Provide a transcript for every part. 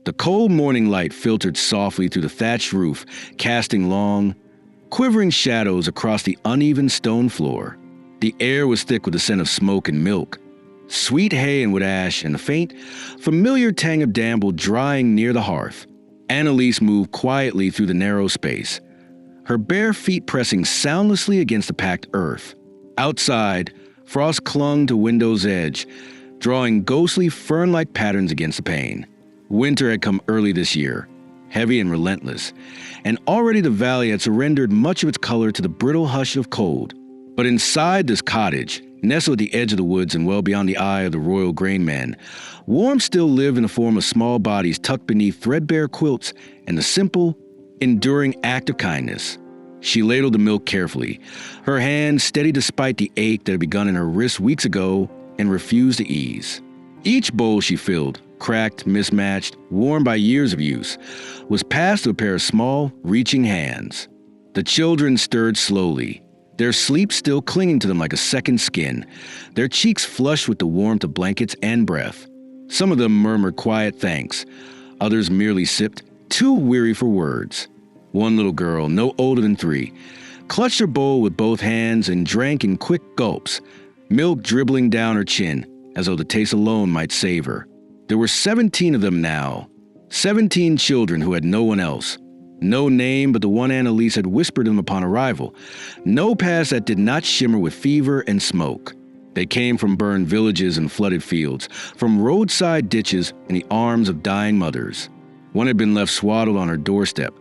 The cold morning light filtered softly through the thatched roof, casting long, quivering shadows across the uneven stone floor. The air was thick with the scent of smoke and milk, sweet hay and wood ash, and the faint, familiar tang of damble drying near the hearth. Annalise moved quietly through the narrow space, her bare feet pressing soundlessly against the packed earth. Outside, frost clung to window's edge, drawing ghostly fern-like patterns against the pane. Winter had come early this year, heavy and relentless, and already the valley had surrendered much of its color to the brittle hush of cold. But inside this cottage, nestled at the edge of the woods and well beyond the eye of the royal grain man, warmth still lived in the form of small bodies tucked beneath threadbare quilts and the simple, enduring act of kindness. She ladled the milk carefully, her hand steady despite the ache that had begun in her wrist weeks ago and refused to ease. Each bowl she filled, cracked, mismatched, worn by years of use, was passed to a pair of small, reaching hands. The children stirred slowly, their sleep still clinging to them like a second skin, their cheeks flushed with the warmth of blankets and breath. Some of them murmured quiet thanks, others merely sipped, too weary for words. One little girl, no older than 3, clutched her bowl with both hands and drank in quick gulps, milk dribbling down her chin, as though the taste alone might save her. There were 17 of them now, 17 children who had no one else. No name but the one Annalise had whispered them upon arrival. No past that did not shimmer with fever and smoke. They came from burned villages and flooded fields, from roadside ditches in the arms of dying mothers. One had been left swaddled on her doorstep,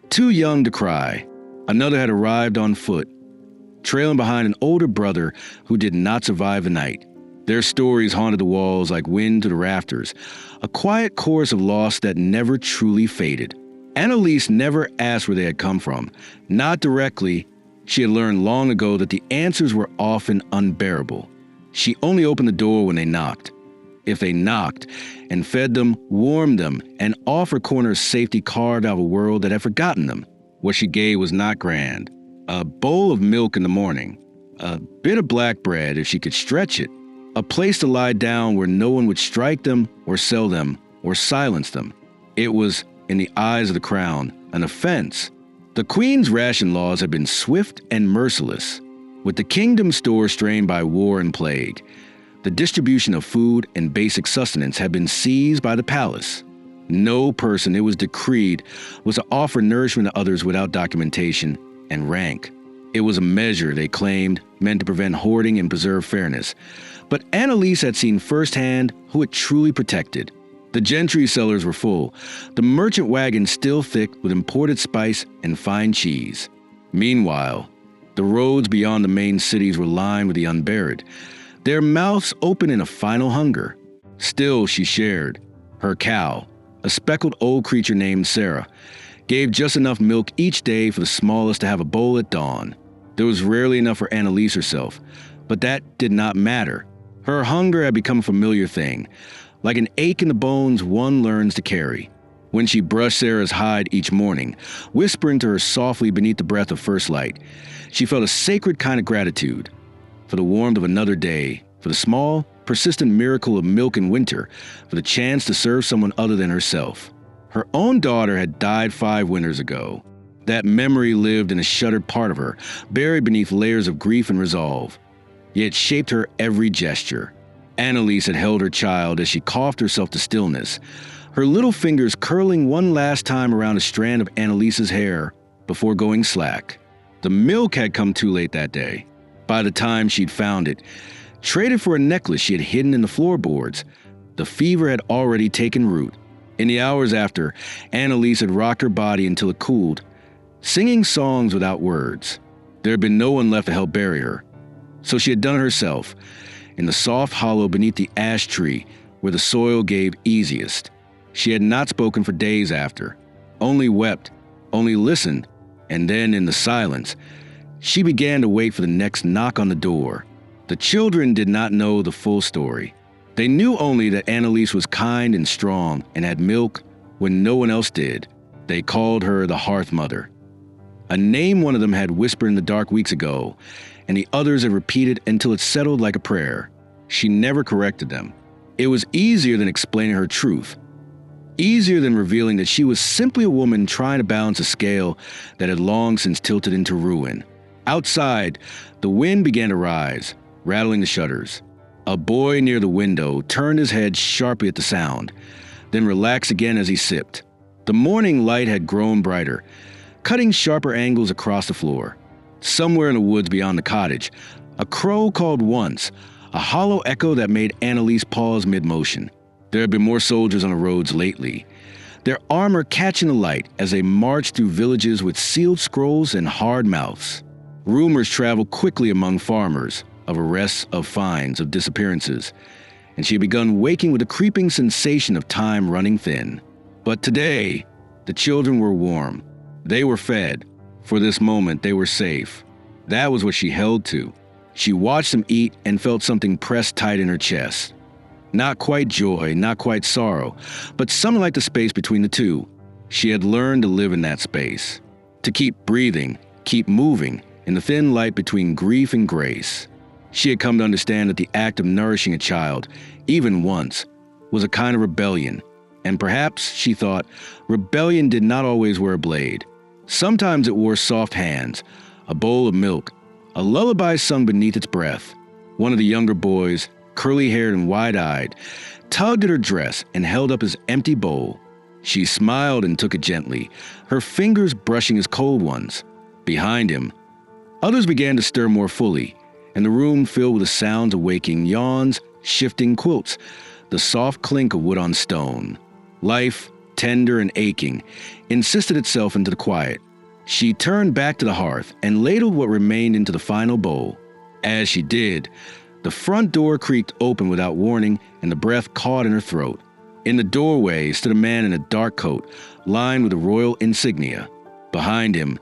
too young to cry. Another had arrived on foot, trailing behind an older brother who did not survive the night. Their stories haunted the walls like wind to the rafters, a quiet chorus of loss that never truly faded. Annalise never asked where they had come from. Not directly. She had learned long ago that the answers were often unbearable. She only opened the door when they knocked. If they knocked and fed them, warmed them, and off her corner of safety carved out of a world that had forgotten them. What she gave was not grand. A bowl of milk in the morning, a bit of black bread if she could stretch it, a place to lie down where no one would strike them or sell them or silence them. It was, in the eyes of the crown, an offense. The queen's ration laws had been swift and merciless. With the kingdom's store strained by war and plague, the distribution of food and basic sustenance had been seized by the palace. No person, it was decreed, was to offer nourishment to others without documentation and rank. It was a measure, they claimed, meant to prevent hoarding and preserve fairness. But Annalise had seen firsthand who it truly protected. The gentry cellars were full, the merchant wagons still thick with imported spice and fine cheese. Meanwhile, the roads beyond the main cities were lined with the unburied, their mouths open in a final hunger. Still she shared. Her cow, a speckled old creature named Sarah, gave just enough milk each day for the smallest to have a bowl at dawn. There was rarely enough for Annalise herself, but that did not matter. Her hunger had become a familiar thing, like an ache in the bones one learns to carry. When she brushed Sarah's hide each morning, whispering to her softly beneath the breath of first light, she felt a sacred kind of gratitude for the warmth of another day, for the small, persistent miracle of milk in winter, for the chance to serve someone other than herself. Her own daughter had died 5 winters ago. That memory lived in a shuttered part of her, buried beneath layers of grief and resolve, yet shaped her every gesture. Annalise had held her child as she coughed herself to stillness, her little fingers curling one last time around a strand of Annalise's hair before going slack. The milk had come too late that day. By the time she'd found it, traded for a necklace she had hidden in the floorboards, the fever had already taken root. In the hours after, Annalise had rocked her body until it cooled, singing songs without words. There had been no one left to help bury her, so she had done it herself, in the soft hollow beneath the ash tree where the soil gave easiest. She had not spoken for days after, only wept, only listened, and then in the silence, she began to wait for the next knock on the door. The children did not know the full story. They knew only that Annalise was kind and strong and had milk when no one else did. They called her the Hearth Mother, a name one of them had whispered in the dark weeks ago, and the others had repeated until it settled like a prayer. She never corrected them. It was easier than explaining her truth. easier than revealing that she was simply a woman trying to balance a scale that had long since tilted into ruin. Outside, the wind began to rise, rattling the shutters. A boy near the window turned his head sharply at the sound, then relaxed again as he sipped. The morning light had grown brighter, cutting sharper angles across the floor. Somewhere in the woods beyond the cottage, a crow called once, a hollow echo that made Annalise pause mid-motion. There had been more soldiers on the roads lately, their armor catching the light as they marched through villages with sealed scrolls and hard mouths. Rumors traveled quickly among farmers of arrests, of fines, of disappearances, and she had begun waking with a creeping sensation of time running thin. But today, the children were warm. They were fed. For this moment, they were safe. That was what she held to. She watched them eat and felt something pressed tight in her chest. Not quite joy, not quite sorrow, but something like the space between the two. She had learned to live in that space, to keep breathing, keep moving in the thin light between grief and grace. She had come to understand that the act of nourishing a child, even once, was a kind of rebellion. And perhaps, she thought, rebellion did not always wear a blade. Sometimes it wore soft hands, a bowl of milk, a lullaby sung beneath its breath. One of the younger boys, curly-haired and wide-eyed, tugged at her dress and held up his empty bowl. She smiled and took it gently, her fingers brushing his cold ones. Behind him, others began to stir more fully, and the room filled with the sounds of waking yawns, shifting quilts, the soft clink of wood on stone. Life, tender and aching, insisted itself into the quiet. She turned back to the hearth and ladled what remained into the final bowl. As she did, the front door creaked open without warning, and the breath caught in her throat. In the doorway stood a man in a dark coat, lined with a royal insignia. Behind him,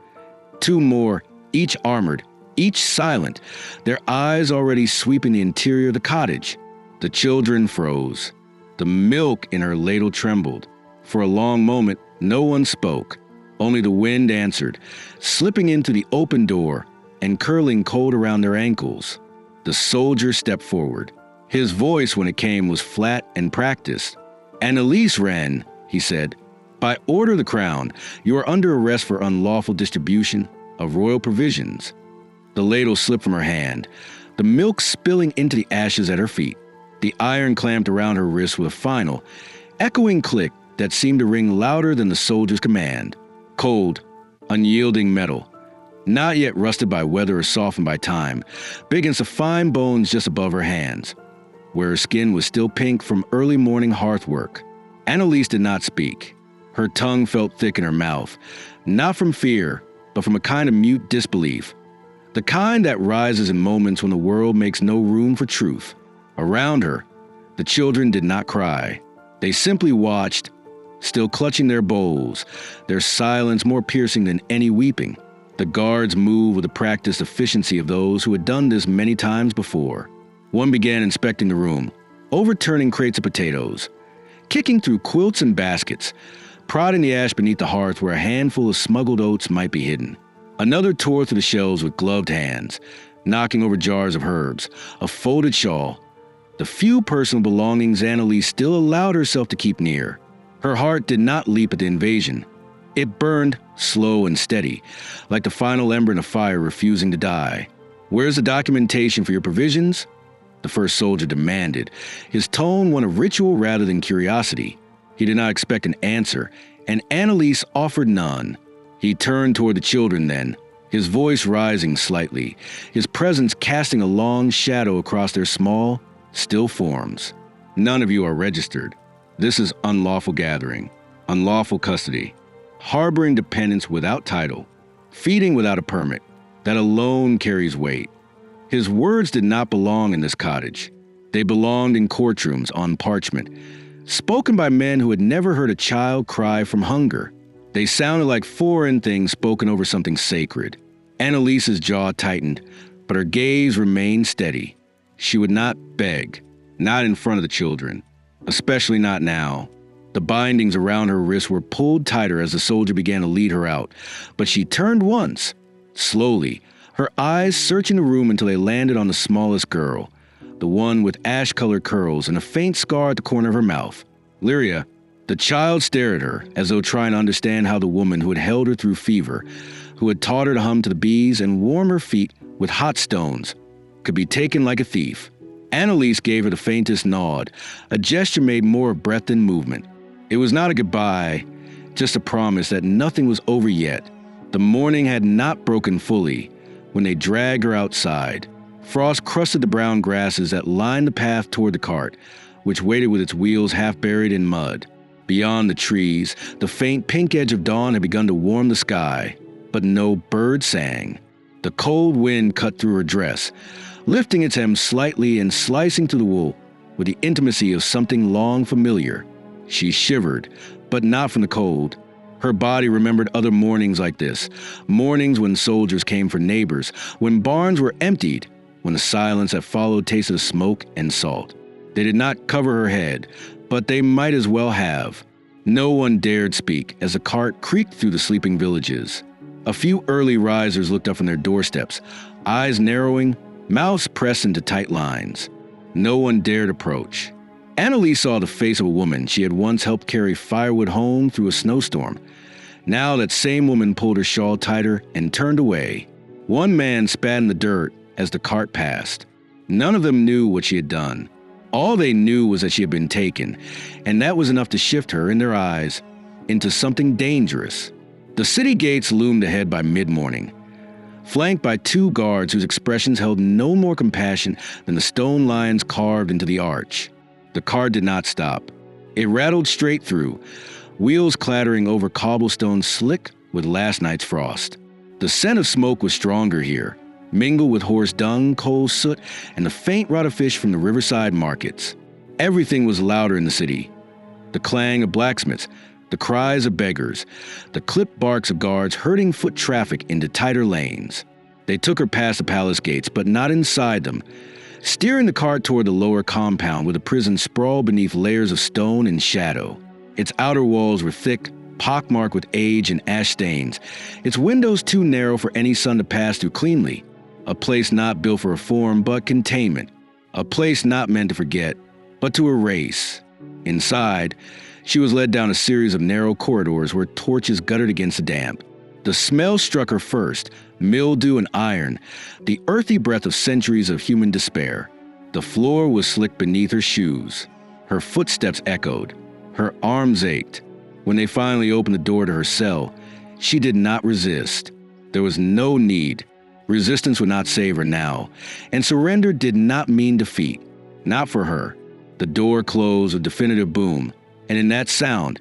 two more, each armored, each silent, their eyes already sweeping the interior of the cottage. The children froze. The milk in her ladle trembled. For a long moment, no one spoke. Only the wind answered, slipping in through the open door and curling cold around their ankles. The soldier stepped forward. His voice, when it came, was flat and practiced. "Annalise Wren," he said, "by order of the crown, you are under arrest for unlawful distribution of royal provisions." The ladle slipped from her hand, the milk spilling into the ashes at her feet. The iron clamped around her wrist with a final, echoing click that seemed to ring louder than the soldier's command. Cold, unyielding metal, not yet rusted by weather or softened by time, big against the fine bones just above her hands, where her skin was still pink from early morning hearthwork. Annalise did not speak. Her tongue felt thick in her mouth, not from fear, but from a kind of mute disbelief, the kind that rises in moments when the world makes no room for truth. Around her, the children did not cry. They simply watched, still clutching their bowls, their silence more piercing than any weeping. The guards moved with the practiced efficiency of those who had done this many times before. One began inspecting the room, overturning crates of potatoes, kicking through quilts and baskets, prodding the ash beneath the hearth where a handful of smuggled oats might be hidden. Another tore through the shelves with gloved hands, knocking over jars of herbs, a folded shawl, the few personal belongings Annalise still allowed herself to keep near. Her heart did not leap at the invasion. It burned, slow and steady, like the final ember in a fire refusing to die. "Where's the documentation for your provisions?" the first soldier demanded, his tone one of ritual rather than curiosity. He did not expect an answer, and Annalise offered none. He turned toward the children then, his voice rising slightly, his presence casting a long shadow across their small, still forms. "None of you are registered. This is unlawful gathering, unlawful custody, harboring dependents without title, feeding without a permit. That alone carries weight." His words did not belong in this cottage. They belonged in courtrooms on parchment, spoken by men who had never heard a child cry from hunger. They sounded like foreign things spoken over something sacred. Annalise's jaw tightened, but her gaze remained steady. She would not beg, not in front of the children, especially not now. The bindings around her wrists were pulled tighter as the soldier began to lead her out, but she turned once, slowly, her eyes searching the room until they landed on the smallest girl, the one with ash-colored curls and a faint scar at the corner of her mouth. "Lyria," The child stared at her, as though trying to understand how the woman who had held her through fever, who had taught her to hum to the bees and warm her feet with hot stones, could be taken like a thief. Annalise gave her the faintest nod, a gesture made more of breath than movement. It was not a goodbye, just a promise that nothing was over yet. The morning had not broken fully when they dragged her outside. Frost crusted the brown grasses that lined the path toward the cart, which waited with its wheels half buried in mud. Beyond the trees, the faint pink edge of dawn had begun to warm the sky, but no bird sang. The cold wind cut through her dress, lifting its hem slightly and slicing through the wool with the intimacy of something long familiar. She shivered, but not from the cold. Her body remembered other mornings like this, mornings when soldiers came for neighbors, when barns were emptied, when the silence that followed tasted of smoke and salt. They did not cover her head, but they might as well have. No one dared speak as the cart creaked through the sleeping villages. A few early risers looked up from their doorsteps, eyes narrowing, mouths pressed into tight lines. No one dared approach. Annalise saw the face of a woman she had once helped carry firewood home through a snowstorm. Now that same woman pulled her shawl tighter and turned away. One man spat in the dirt as the cart passed. None of them knew what she had done. All they knew was that she had been taken, and that was enough to shift her, in their eyes, into something dangerous. The city gates loomed ahead by mid-morning, flanked by two guards whose expressions held no more compassion than the stone lions carved into the arch. The car did not stop. It rattled straight through, wheels clattering over cobblestone slick with last night's frost. The scent of smoke was stronger here, mingled with horse dung, coal soot, and the faint rot of fish from the riverside markets. Everything was louder in the city. The clang of blacksmiths, the cries of beggars, the clipped barks of guards herding foot traffic into tighter lanes. They took her past the palace gates, but not inside them, steering the cart toward the lower compound where the prison sprawled beneath layers of stone and shadow. Its outer walls were thick, pockmarked with age and ash stains, its windows too narrow for any sun to pass through cleanly. A place not built for reform but containment. A place not meant to forget, but to erase. Inside, she was led down a series of narrow corridors where torches guttered against the damp. The smell struck her first, mildew and iron, the earthy breath of centuries of human despair. The floor was slick beneath her shoes. Her footsteps echoed. Her arms ached. When they finally opened the door to her cell, she did not resist. There was no need. Resistance would not save her now, and surrender did not mean defeat. Not for her. The door closed with definitive boom, and in that sound,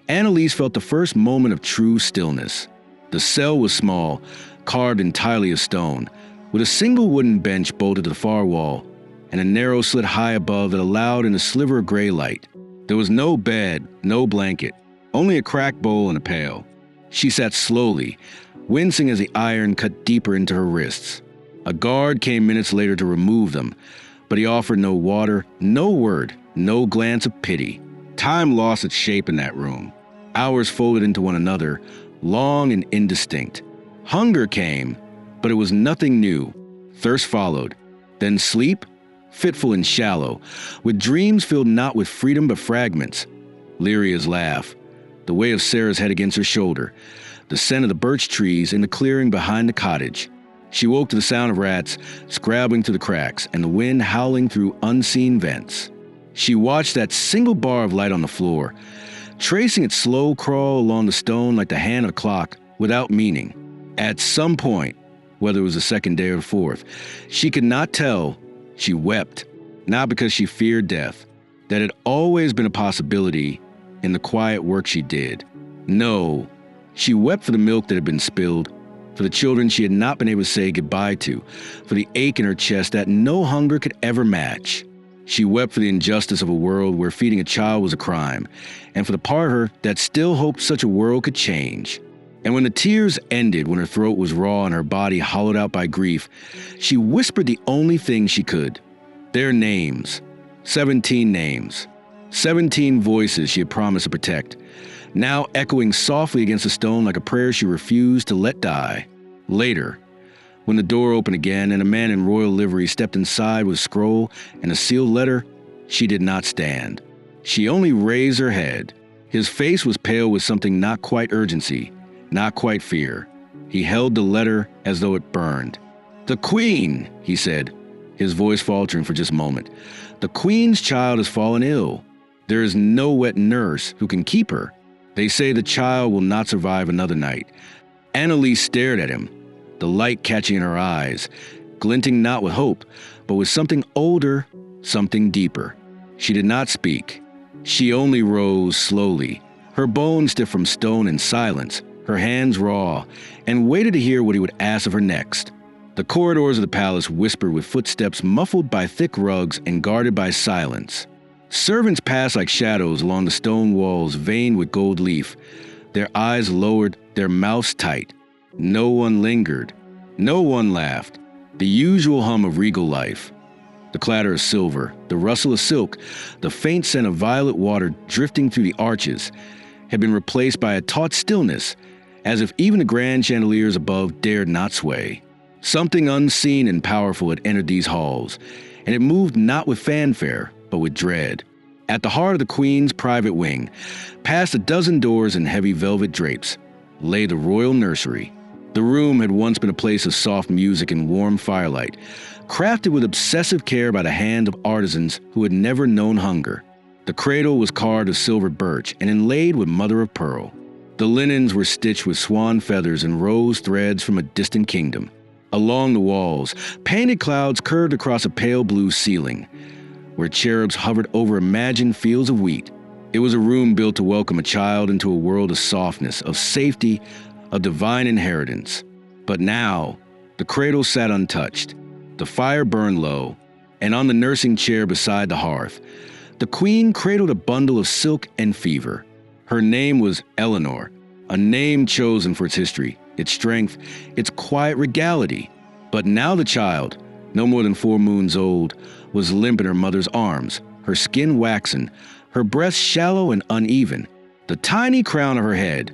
Annalise felt the first moment of true stillness. The cell was small, carved entirely of stone, with a single wooden bench bolted to the far wall, and a narrow slit high above that allowed in a sliver of gray light. There was no bed, no blanket, only a cracked bowl and a pail. She sat slowly, wincing as the iron cut deeper into her wrists. A guard came minutes later to remove them, but he offered no water, no word, no glance of pity. Time lost its shape in that room. Hours folded into one another, long and indistinct. Hunger came, but it was nothing new. Thirst followed. Then sleep, fitful and shallow, with dreams filled not with freedom but fragments. Lyria's laugh, the weight of Sarah's head against her shoulder, the scent of the birch trees in the clearing behind the cottage. She woke to the sound of rats scrabbling through the cracks and the wind howling through unseen vents. She watched that single bar of light on the floor, tracing its slow crawl along the stone like the hand of a clock, without meaning. At some point, whether it was the second day or the fourth, she could not tell, she wept, not because she feared death, that had always been a possibility in the quiet work she did. No, she wept for the milk that had been spilled, for the children she had not been able to say goodbye to, for the ache in her chest that no hunger could ever match. She wept for the injustice of a world where feeding a child was a crime, and for the part of her that still hoped such a world could change. And when the tears ended, when her throat was raw and her body hollowed out by grief, she whispered the only thing she could. Their names. 17 names. 17 voices she had promised to protect, now echoing softly against the stone like a prayer she refused to let die. Later, when the door opened again and a man in royal livery stepped inside with a scroll and a sealed letter, she did not stand. She only raised her head. His face was pale with something not quite urgency, not quite fear. He held the letter as though it burned. "The Queen," he said, his voice faltering for just a moment. "The Queen's child has fallen ill. There is no wet nurse who can keep her. They say the child will not survive another night." Annalise stared at him, the light catching in her eyes, glinting not with hope, but with something older, something deeper. She did not speak. She only rose slowly, her bones stiff from stone and silence, her hands raw, and waited to hear what he would ask of her next. The corridors of the palace whispered with footsteps muffled by thick rugs and guarded by silence. Servants passed like shadows along the stone walls veined with gold leaf, their eyes lowered, their mouths tight. No one lingered. No one laughed. The usual hum of regal life. The clatter of silver, the rustle of silk, the faint scent of violet water drifting through the arches had been replaced by a taut stillness, as if even the grand chandeliers above dared not sway. Something unseen and powerful had entered these halls, and it moved not with fanfare, but with dread. At the heart of the Queen's private wing, past a dozen doors and heavy velvet drapes, lay the royal nursery. The room had once been a place of soft music and warm firelight, crafted with obsessive care by the hand of artisans who had never known hunger. The cradle was carved of silver birch and inlaid with mother of pearl. The linens were stitched with swan feathers and rose threads from a distant kingdom. Along the walls, painted clouds curved across a pale blue ceiling, where cherubs hovered over imagined fields of wheat. It was a room built to welcome a child into a world of softness, of safety, of divine inheritance. But now, the cradle sat untouched. The fire burned low, and on the nursing chair beside the hearth, the Queen cradled a bundle of silk and fever. Her name was Eleanor, a name chosen for its history, its strength, its quiet regality. But now the child, no more than 4 moons old, was limp in her mother's arms, her skin waxen, her breasts shallow and uneven. The tiny crown of her head,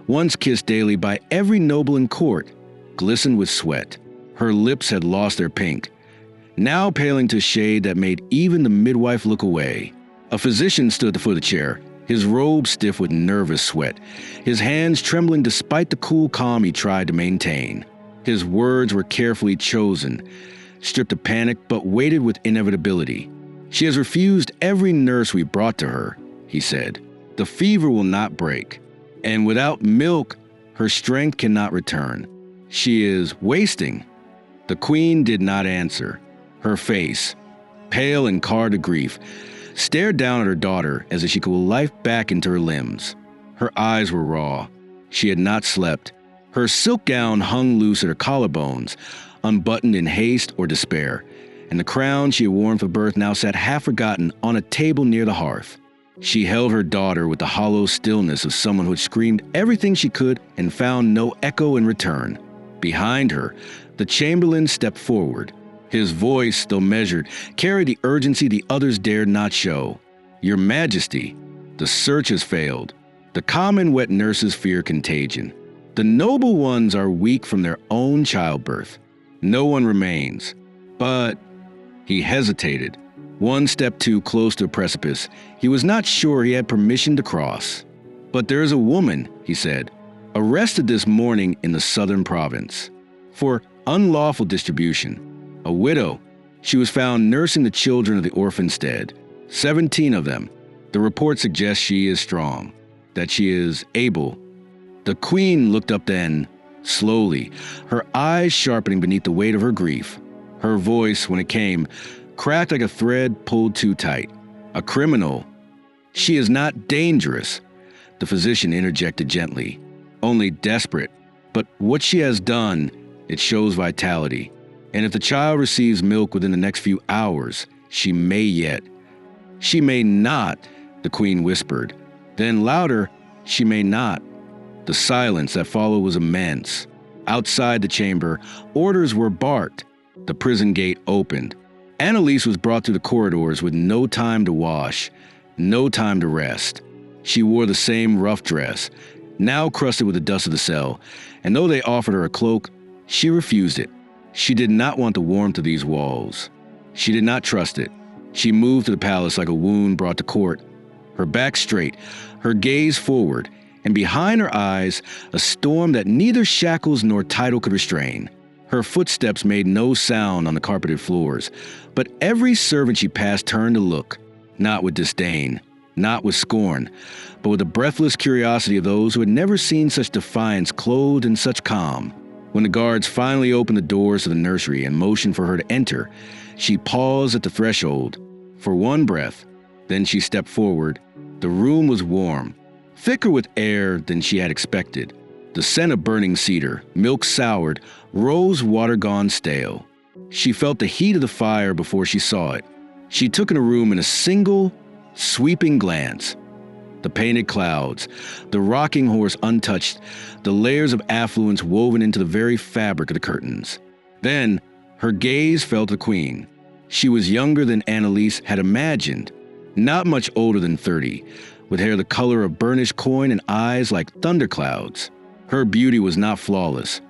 once kissed daily by every noble in court, glistened with sweat. Her lips had lost their pink, now paling to a shade that made even the midwife look away. A physician stood at the foot of the chair, his robe stiff with nervous sweat, his hands trembling despite the cool calm he tried to maintain. His words were carefully chosen, stripped of panic but weighted with inevitability. "She has refused every nurse we brought to her," he said. "The fever will not break, and without milk, her strength cannot return. She is wasting." The Queen did not answer. Her face, pale and scarred to grief, stared down at her daughter as if she could will life back into her limbs. Her eyes were raw. She had not slept. Her silk gown hung loose at her collarbones, unbuttoned in haste or despair, and the crown she had worn for birth now sat half forgotten on a table near the hearth. She held her daughter with the hollow stillness of someone who had screamed everything she could and found no echo in return. Behind her, the chamberlain stepped forward. His voice, though measured, carried the urgency the others dared not show. "Your Majesty, the search has failed. The common wet nurses fear contagion. The noble ones are weak from their own childbirth. No one remains. But..." He hesitated, one step too close to a precipice he was not sure he had permission to cross. "But there is a woman," he said, "arrested this morning in the southern province for unlawful distribution. A widow. She was found nursing the children of the orphanstead, 17 of them. The report suggests she is strong, that she is able." The Queen looked up then, slowly, her eyes sharpening beneath the weight of her grief. Her voice, when it came, cracked like a thread pulled too tight. "A criminal. She is not dangerous," the physician interjected gently. "Only desperate. But what she has done, it shows vitality. And if the child receives milk within the next few hours, she may yet." "She may not," the Queen whispered. Then louder, "She may not." The silence that followed was immense. Outside the chamber, orders were barked. The prison gate opened. Annalise was brought through the corridors with no time to wash, no time to rest. She wore the same rough dress, now crusted with the dust of the cell, and though they offered her a cloak, she refused it. She did not want the warmth of these walls. She did not trust it. She moved to the palace like a wound brought to court, her back straight, her gaze forward, and behind her eyes, a storm that neither shackles nor title could restrain. Her footsteps made no sound on the carpeted floors, but every servant she passed turned to look, not with disdain, not with scorn, but with the breathless curiosity of those who had never seen such defiance clothed in such calm. When the guards finally opened the doors to the nursery and motioned for her to enter, she paused at the threshold for one breath. Then she stepped forward. The room was warm, thicker with air than she had expected. The scent of burning cedar, milk soured, rose water gone stale. She felt the heat of the fire before she saw it. She took in a room in a single, sweeping glance. The painted clouds, the rocking horse untouched, the layers of affluence woven into the very fabric of the curtains. Then, her gaze fell to the queen. She was younger than Annalise had imagined, not much older than 30, with hair the color of burnished coin and eyes like thunderclouds. Her beauty was not flawless,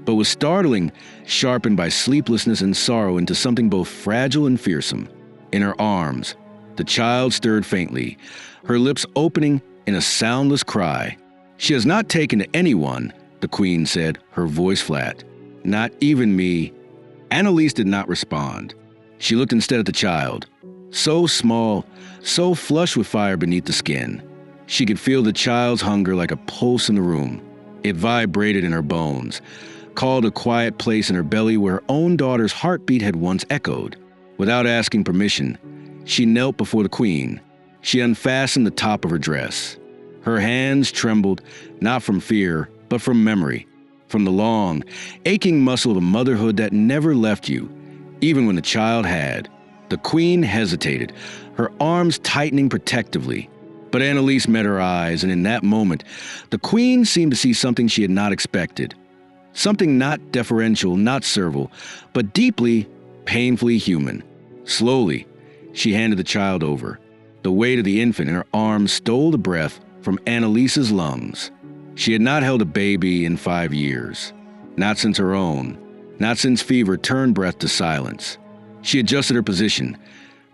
but was startling, sharpened by sleeplessness and sorrow into something both fragile and fearsome. In her arms, the child stirred faintly, her lips opening in a soundless cry. "She has not taken to anyone," the queen said, her voice flat. "Not even me." Annalise did not respond. She looked instead at the child, so small, so flush with fire beneath the skin. She could feel the child's hunger like a pulse in the room. It vibrated in her bones, called a quiet place in her belly where her own daughter's heartbeat had once echoed. Without asking permission, she knelt before the queen. She unfastened the top of her dress. Her hands trembled, not from fear, but from memory, from the long, aching muscle of a motherhood that never left you, even when the child had. The queen hesitated, her arms tightening protectively. But Annalise met her eyes, and in that moment, the queen seemed to see something she had not expected. Something not deferential, not servile, but deeply, painfully human. Slowly, she handed the child over. The weight of the infant in her arms stole the breath from Annalise's lungs. She had not held a baby in 5 years. Not since her own. Not since fever turned breath to silence. She adjusted her position,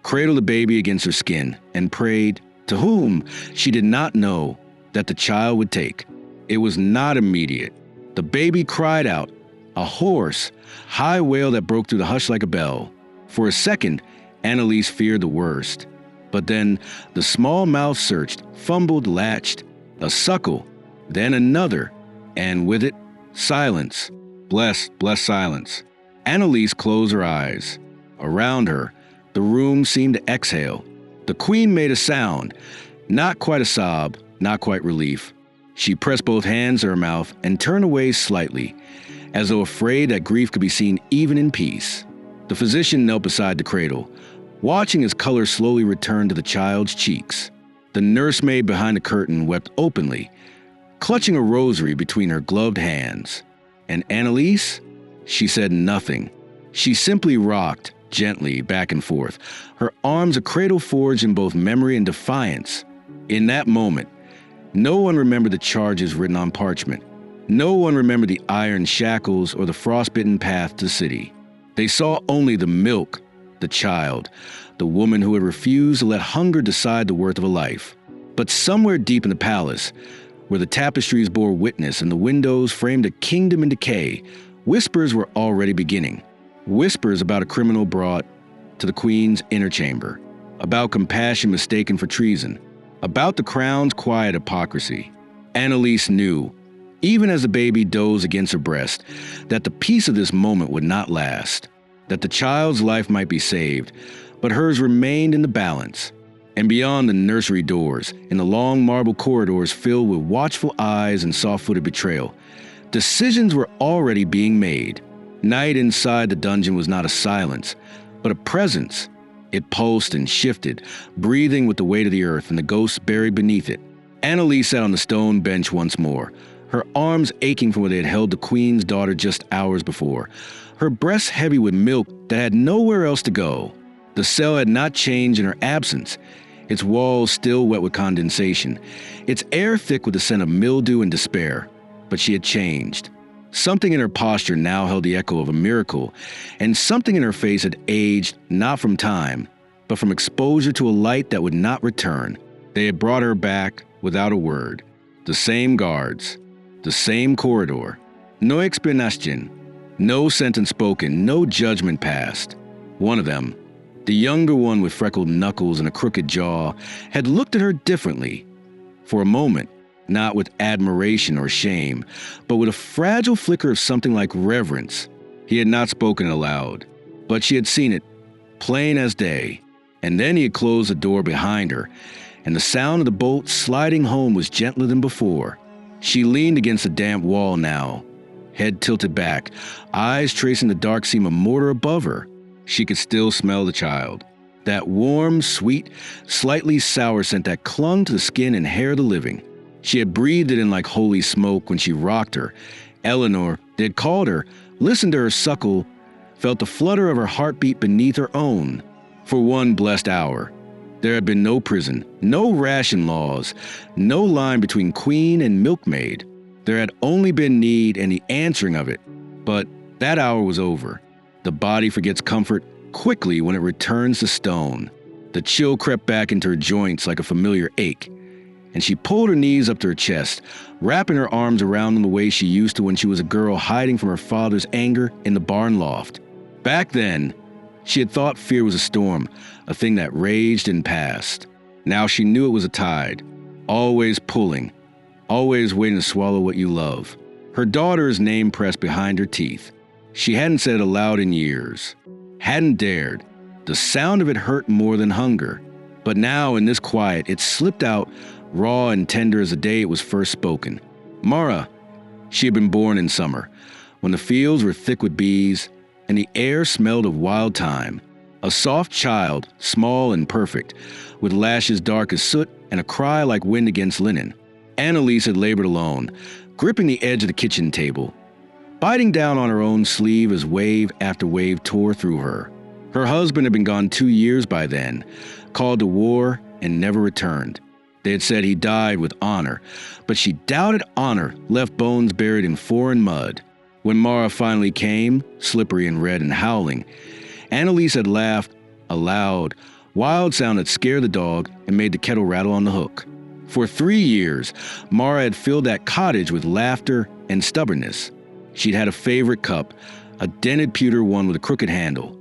cradled the baby against her skin, and prayed, to whom she did not know, that the child would take. It was not immediate. The baby cried out, a hoarse, high wail that broke through the hush like a bell. For a second, Annalise feared the worst. But then the small mouth searched, fumbled, latched, a suckle, then another, and with it, silence. Blessed silence. Annalise closed her eyes. Around her, the room seemed to exhale. The queen made a sound, not quite a sob, not quite relief. She pressed both hands to her mouth and turned away slightly, as though afraid that grief could be seen even in peace. The physician knelt beside the cradle, watching as color slowly returned to the child's cheeks. The nursemaid behind the curtain wept openly, clutching a rosary between her gloved hands. And Annalise? She said nothing. She simply rocked, gently back and forth, her arms a cradle forged in both memory and defiance. In that moment, no one remembered the charges written on parchment. No one remembered the iron shackles or the frostbitten path to the city. They saw only the milk, the child, the woman who had refused to let hunger decide the worth of a life. But somewhere deep in the palace, where the tapestries bore witness and the windows framed a kingdom in decay, whispers were already beginning. Whispers about a criminal brought to the queen's inner chamber, about compassion mistaken for treason, about the crown's quiet hypocrisy. Annalise knew, even as the baby dozed against her breast, that the peace of this moment would not last, that the child's life might be saved, but hers remained in the balance. And beyond the nursery doors, in the long marble corridors filled with watchful eyes and soft-footed betrayal, decisions were already being made. Night inside the dungeon was not a silence, but a presence. It pulsed and shifted, breathing with the weight of the earth and the ghosts buried beneath it. Annalise sat on the stone bench once more, her arms aching from where they had held the queen's daughter just hours before, her breasts heavy with milk that had nowhere else to go. The cell had not changed in her absence, its walls still wet with condensation, its air thick with the scent of mildew and despair. But she had changed. Something in her posture now held the echo of a miracle, and something in her face had aged not from time, but from exposure to a light that would not return. They had brought her back without a word. The same guards, the same corridor. No explanation, no sentence spoken, no judgment passed. One of them, the younger one with freckled knuckles and a crooked jaw, had looked at her differently. For a moment, not with admiration or shame, but with a fragile flicker of something like reverence. He had not spoken aloud, but she had seen it, plain as day. And then he had closed the door behind her, and the sound of the bolt sliding home was gentler than before. She leaned against the damp wall now, head tilted back, eyes tracing the dark seam of mortar above her. She could still smell the child, that warm, sweet, slightly sour scent that clung to the skin and hair of the living. She had breathed it in like holy smoke when she rocked her. Eleanor, they had called her, listened to her suckle, felt the flutter of her heartbeat beneath her own. For one blessed hour, there had been no prison, no ration laws, no line between queen and milkmaid. There had only been need and the answering of it. But that hour was over. The body forgets comfort quickly when it returns to stone. The chill crept back into her joints like a familiar ache, and she pulled her knees up to her chest, wrapping her arms around them the way she used to when she was a girl hiding from her father's anger in the barn loft. Back then, she had thought fear was a storm, a thing that raged and passed. Now she knew it was a tide, always pulling, always waiting to swallow what you love. Her daughter's name pressed behind her teeth. She hadn't said it aloud in years, hadn't dared. The sound of it hurt more than hunger. But now, in this quiet, it slipped out, raw and tender as the day it was first spoken. Mara. She had been born in summer, when the fields were thick with bees, and the air smelled of wild thyme. A soft child, small and perfect, with lashes dark as soot and a cry like wind against linen. Annalise had labored alone, gripping the edge of the kitchen table, biting down on her own sleeve as wave after wave tore through her. Her husband had been gone 2 years by then, called to war and never returned. They had said he died with honor, but she doubted honor left bones buried in foreign mud. When Mara finally came, slippery and red and howling, Annalise had laughed, a loud, wild sound that scared the dog and made the kettle rattle on the hook. For 3 years, Mara had filled that cottage with laughter and stubbornness. She'd had a favorite cup, a dented pewter one with a crooked handle,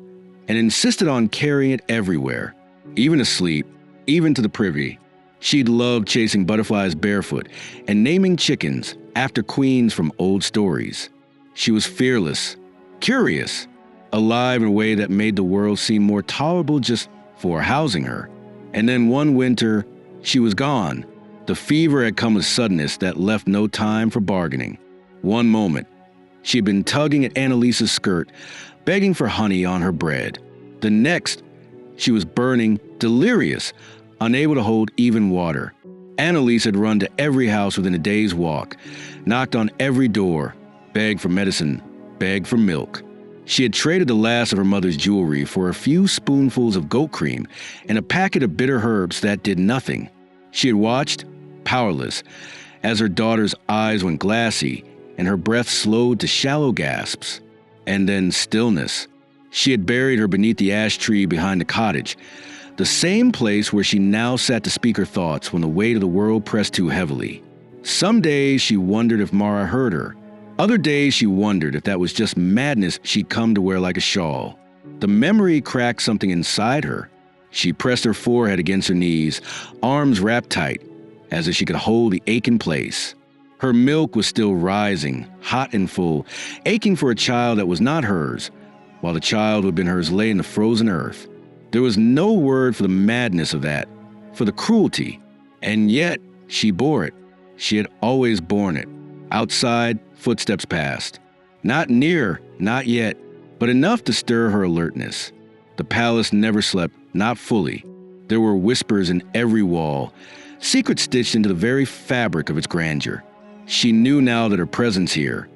and insisted on carrying it everywhere, even asleep, even to the privy. She'd loved chasing butterflies barefoot and naming chickens after queens from old stories. She was fearless, curious, alive in a way that made the world seem more tolerable just for housing her. And then one winter, she was gone. The fever had come with suddenness that left no time for bargaining. One moment, she had been tugging at Annalise's skirt, begging for honey on her bread. The next, she was burning, delirious, unable to hold even water. Annalise had run to every house within a day's walk, knocked on every door, begged for medicine, begged for milk. She had traded the last of her mother's jewelry for a few spoonfuls of goat cream and a packet of bitter herbs that did nothing. She had watched, powerless, as her daughter's eyes went glassy and her breath slowed to shallow gasps. And then stillness. She had buried her beneath the ash tree behind the cottage, the same place where she now sat to speak her thoughts when the weight of the world pressed too heavily. Some days she wondered if Mara heard her. Other days she wondered if that was just madness she'd come to wear like a shawl. The memory cracked something inside her. She pressed her forehead against her knees, arms wrapped tight, as if she could hold the ache in place. Her milk was still rising, hot and full, aching for a child that was not hers, while the child who had been hers lay in the frozen earth. There was no word for the madness of that, for the cruelty, and yet she bore it. She had always borne it. Outside, footsteps passed. Not near, not yet, but enough to stir her alertness. The palace never slept, not fully. There were whispers in every wall, secrets stitched into the very fabric of its grandeur. She knew now that her presence here,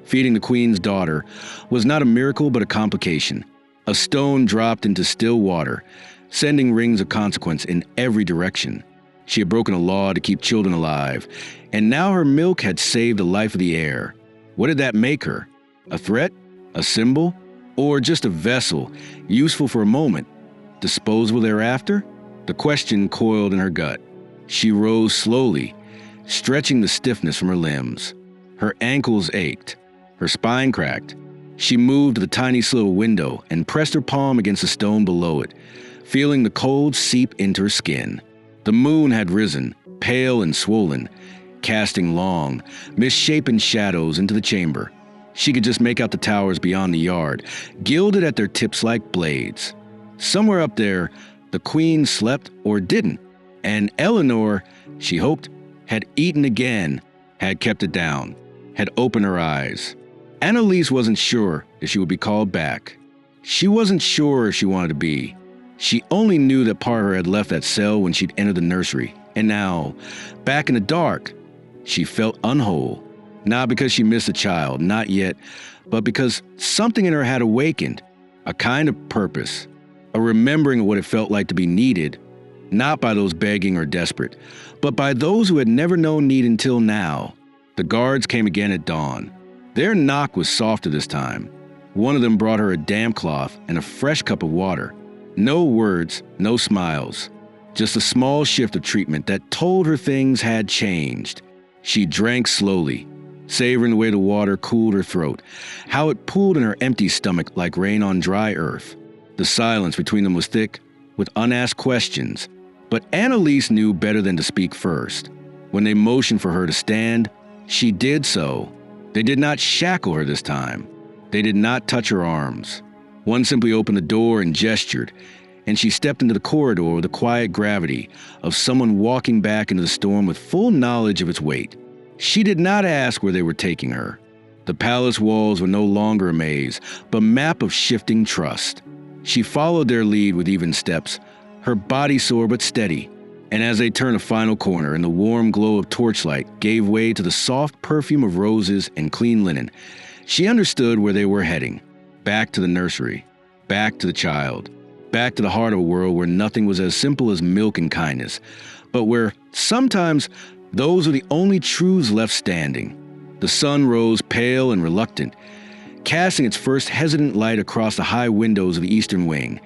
feeding the queen's daughter, was not a miracle but a complication. A stone dropped into still water, sending rings of consequence in every direction. She had broken a law to keep children alive, and now her milk had saved the life of the heir. What did that make her? A threat? A symbol? Or just a vessel, useful for a moment, disposable thereafter? The question coiled in her gut. She rose slowly, stretching the stiffness from her limbs. Her ankles ached. Her spine cracked. She moved to the tiny little window and pressed her palm against the stone below it, feeling the cold seep into her skin. The moon had risen, pale and swollen, casting long, misshapen shadows into the chamber. She could just make out the towers beyond the yard, gilded at their tips like blades. Somewhere up there, the queen slept or didn't, and Eleanor, she hoped, had eaten again, had kept it down, had opened her eyes. Annalise wasn't sure if she would be called back. She wasn't sure if she wanted to be. She only knew that part of her had left that cell when she'd entered the nursery, and now, back in the dark, she felt unwhole. Not because she missed a child, not yet, but because something in her had awakened, a kind of purpose, a remembering of what it felt like to be needed, not by those begging or desperate, but by those who had never known need until now. The guards came again at dawn. Their knock was softer this time. One of them brought her a damp cloth and a fresh cup of water. No words, no smiles, just a small shift of treatment that told her things had changed. She drank slowly, savoring the way the water cooled her throat, how it pooled in her empty stomach like rain on dry earth. The silence between them was thick, with unasked questions, but Annalise knew better than to speak first. When they motioned for her to stand, she did so. They did not shackle her this time. They did not touch her arms. One simply opened the door and gestured, and she stepped into the corridor with the quiet gravity of someone walking back into the storm with full knowledge of its weight. She did not ask where they were taking her. The palace walls were no longer a maze, but a map of shifting trust. She followed their lead with even steps, her body sore but steady. And as they turned a final corner and the warm glow of torchlight gave way to the soft perfume of roses and clean linen, she understood where they were heading. Back to the nursery, back to the child, back to the heart of a world where nothing was as simple as milk and kindness, but where sometimes those were the only truths left standing. The sun rose pale and reluctant, casting its first hesitant light across the high windows of the eastern wing,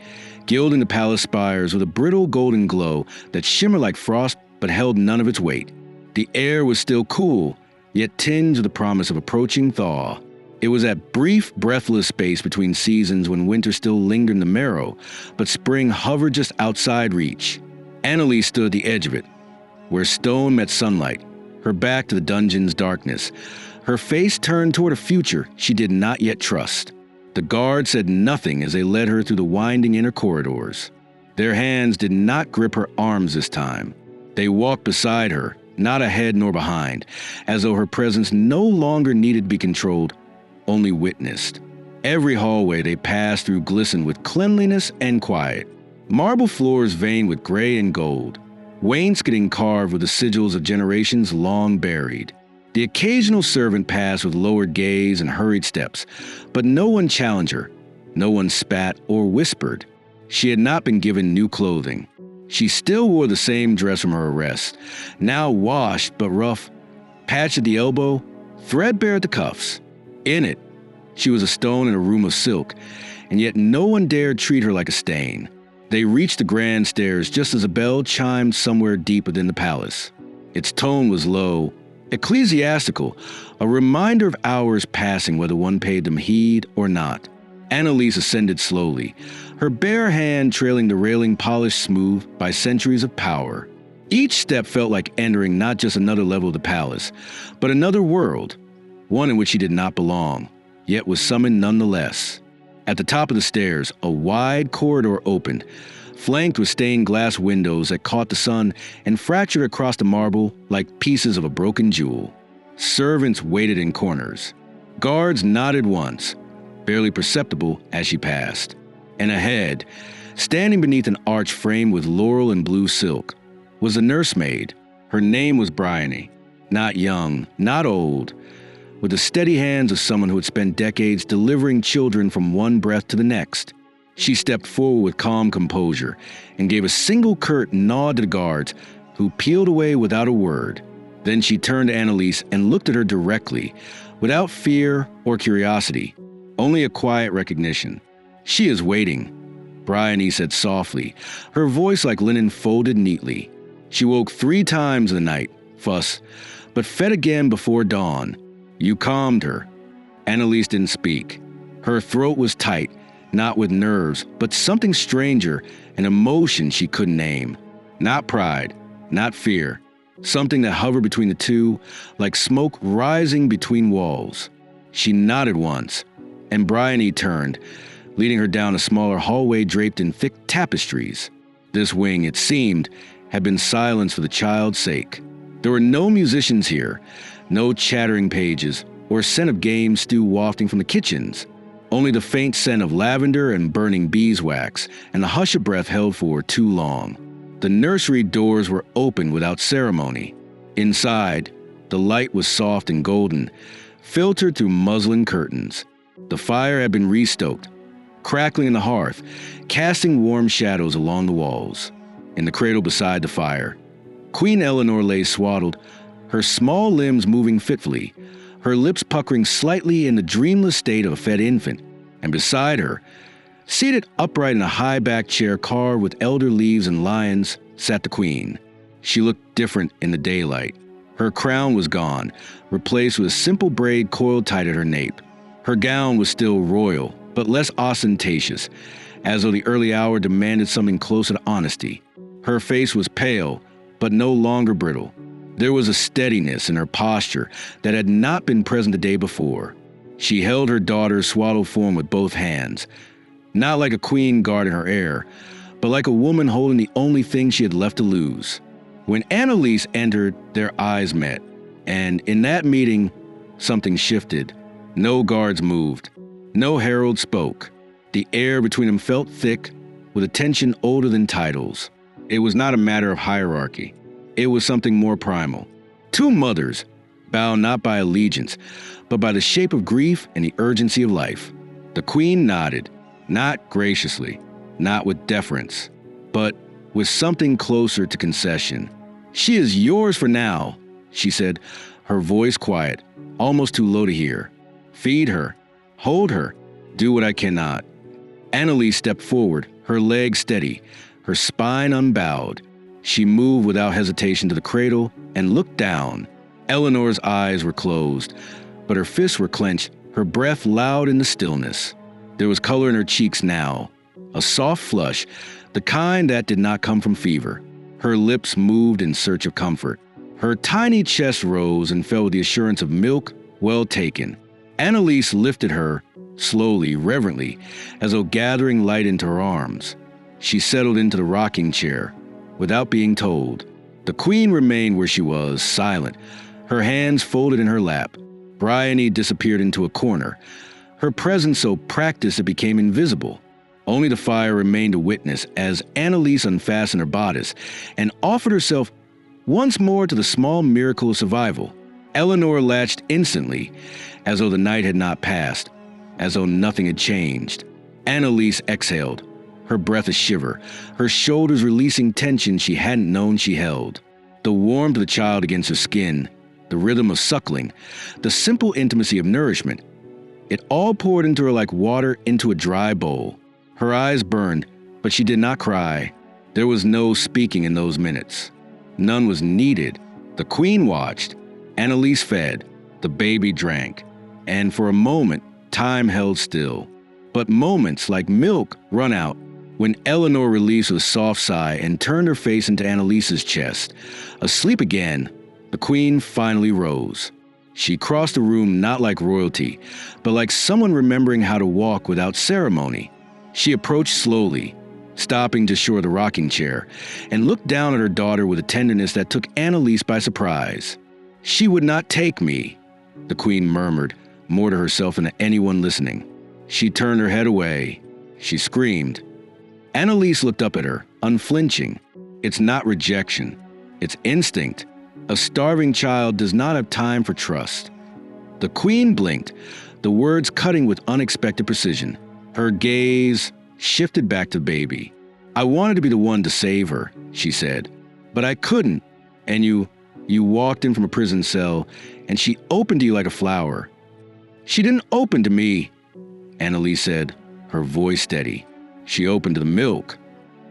gilding the palace spires with a brittle golden glow that shimmered like frost but held none of its weight. The air was still cool, yet tinged with the promise of approaching thaw. It was that brief, breathless space between seasons when winter still lingered in the marrow, but spring hovered just outside reach. Annalise stood at the edge of it, where stone met sunlight, her back to the dungeon's darkness, her face turned toward a future she did not yet trust. The guard said nothing as they led her through the winding inner corridors. Their hands did not grip her arms this time. They walked beside her, not ahead nor behind, as though her presence no longer needed to be controlled, only witnessed. Every hallway they passed through glistened with cleanliness and quiet. Marble floors veined with gray and gold, wainscoting carved with the sigils of generations long buried. The occasional servant passed with lowered gaze and hurried steps, but no one challenged her, no one spat or whispered. She had not been given new clothing. She still wore the same dress from her arrest, now washed but rough, patched at the elbow, threadbare at the cuffs. In it, she was a stone in a room of silk, and yet no one dared treat her like a stain. They reached the grand stairs just as a bell chimed somewhere deep within the palace. Its tone was low, ecclesiastical, a reminder of hours passing whether one paid them heed or not. Annalise ascended slowly, her bare hand trailing the railing polished smooth by centuries of power. Each step felt like entering not just another level of the palace, but another world, one in which she did not belong, yet was summoned nonetheless. At the top of the stairs, a wide corridor opened, flanked with stained glass windows that caught the sun and fractured across the marble like pieces of a broken jewel. Servants waited in corners. Guards nodded once, barely perceptible as she passed. And ahead, standing beneath an arch framed with laurel and blue silk, was a nursemaid. Her name was Bryony. Not young, not old, with the steady hands of someone who had spent decades delivering children from one breath to the next. She stepped forward with calm composure and gave a single curt nod to the guards, who peeled away without a word. Then she turned to Annalise and looked at her directly, without fear or curiosity, only a quiet recognition. "She is waiting," Bryony said softly, her voice like linen folded neatly. She woke 3 times in the night, fuss, but fed again before dawn. You calmed her. Annalise didn't speak. Her throat was tight, not with nerves, but something stranger, an emotion she couldn't name. Not pride, not fear. Something that hovered between the two, like smoke rising between walls. She nodded once, and Bryony turned, leading her down a smaller hallway draped in thick tapestries. This wing, it seemed, had been silenced for the child's sake. There were no musicians here, no chattering pages, or scent of game stew wafting from the kitchens. Only the faint scent of lavender and burning beeswax, and the hush of breath held for too long. The nursery doors were open without ceremony. Inside, the light was soft and golden, filtered through muslin curtains. The fire had been restoked, crackling in the hearth, casting warm shadows along the walls. In the cradle beside the fire, Queen Eleanor lay swaddled, her small limbs moving fitfully, her lips puckering slightly in the dreamless state of a fed infant, and beside her, seated upright in a high-backed chair carved with elder leaves and lions, sat the queen. She looked different in the daylight. Her crown was gone, replaced with a simple braid coiled tight at her nape. Her gown was still royal, but less ostentatious, as though the early hour demanded something closer to honesty. Her face was pale, but no longer brittle. There was a steadiness in her posture that had not been present the day before. She held her daughter's swaddled form with both hands, not like a queen guarding her heir, but like a woman holding the only thing she had left to lose. When Annalise entered, their eyes met, and in that meeting, something shifted. No guards moved. No herald spoke. The air between them felt thick, with a tension older than titles. It was not a matter of hierarchy. It was something more primal. 2 mothers, bound not by allegiance, but by the shape of grief and the urgency of life. The queen nodded, not graciously, not with deference, but with something closer to concession. "She is yours for now," she said, her voice quiet, almost too low to hear. "Feed her, hold her, do what I cannot." Annalise stepped forward, her legs steady, her spine unbowed. She moved without hesitation to the cradle and looked down. Eleanor's eyes were closed, but her fists were clenched, her breath loud in the stillness. There was color in her cheeks now, a soft flush, the kind that did not come from fever. Her lips moved in search of comfort. Her tiny chest rose and fell with the assurance of milk well taken. Annalise lifted her, slowly, reverently, as though gathering light into her arms. She settled into the rocking chair, without being told. The queen remained where she was, silent, her hands folded in her lap. Bryony disappeared into a corner, her presence so practiced it became invisible. Only the fire remained a witness as Annalise unfastened her bodice and offered herself once more to the small miracle of survival. Eleanor latched instantly, as though the night had not passed, as though nothing had changed. Annalise exhaled, her breath a shiver, her shoulders releasing tension she hadn't known she held. The warmth of the child against her skin, the rhythm of suckling, the simple intimacy of nourishment. It all poured into her like water into a dry bowl. Her eyes burned, but she did not cry. There was no speaking in those minutes. None was needed. The queen watched. Annalise fed. The baby drank. And for a moment, time held still. But moments like milk run out. When Eleanor released with a soft sigh and turned her face into Annalise's chest, asleep again, the queen finally rose. She crossed the room not like royalty, but like someone remembering how to walk without ceremony. She approached slowly, stopping to shore the rocking chair, and looked down at her daughter with a tenderness that took Annalise by surprise. "She would not take me," the queen murmured, more to herself than to anyone listening. She turned her head away. She screamed. Annalise looked up at her, unflinching. It's not rejection. It's instinct. A starving child does not have time for trust. The queen blinked, the words cutting with unexpected precision. Her gaze shifted back to the baby. "I wanted to be the one to save her," she said, "but I couldn't. And you walked in from a prison cell, and she opened to you like a flower." "She didn't open to me," Annalise said, her voice steady. "She opened to the milk."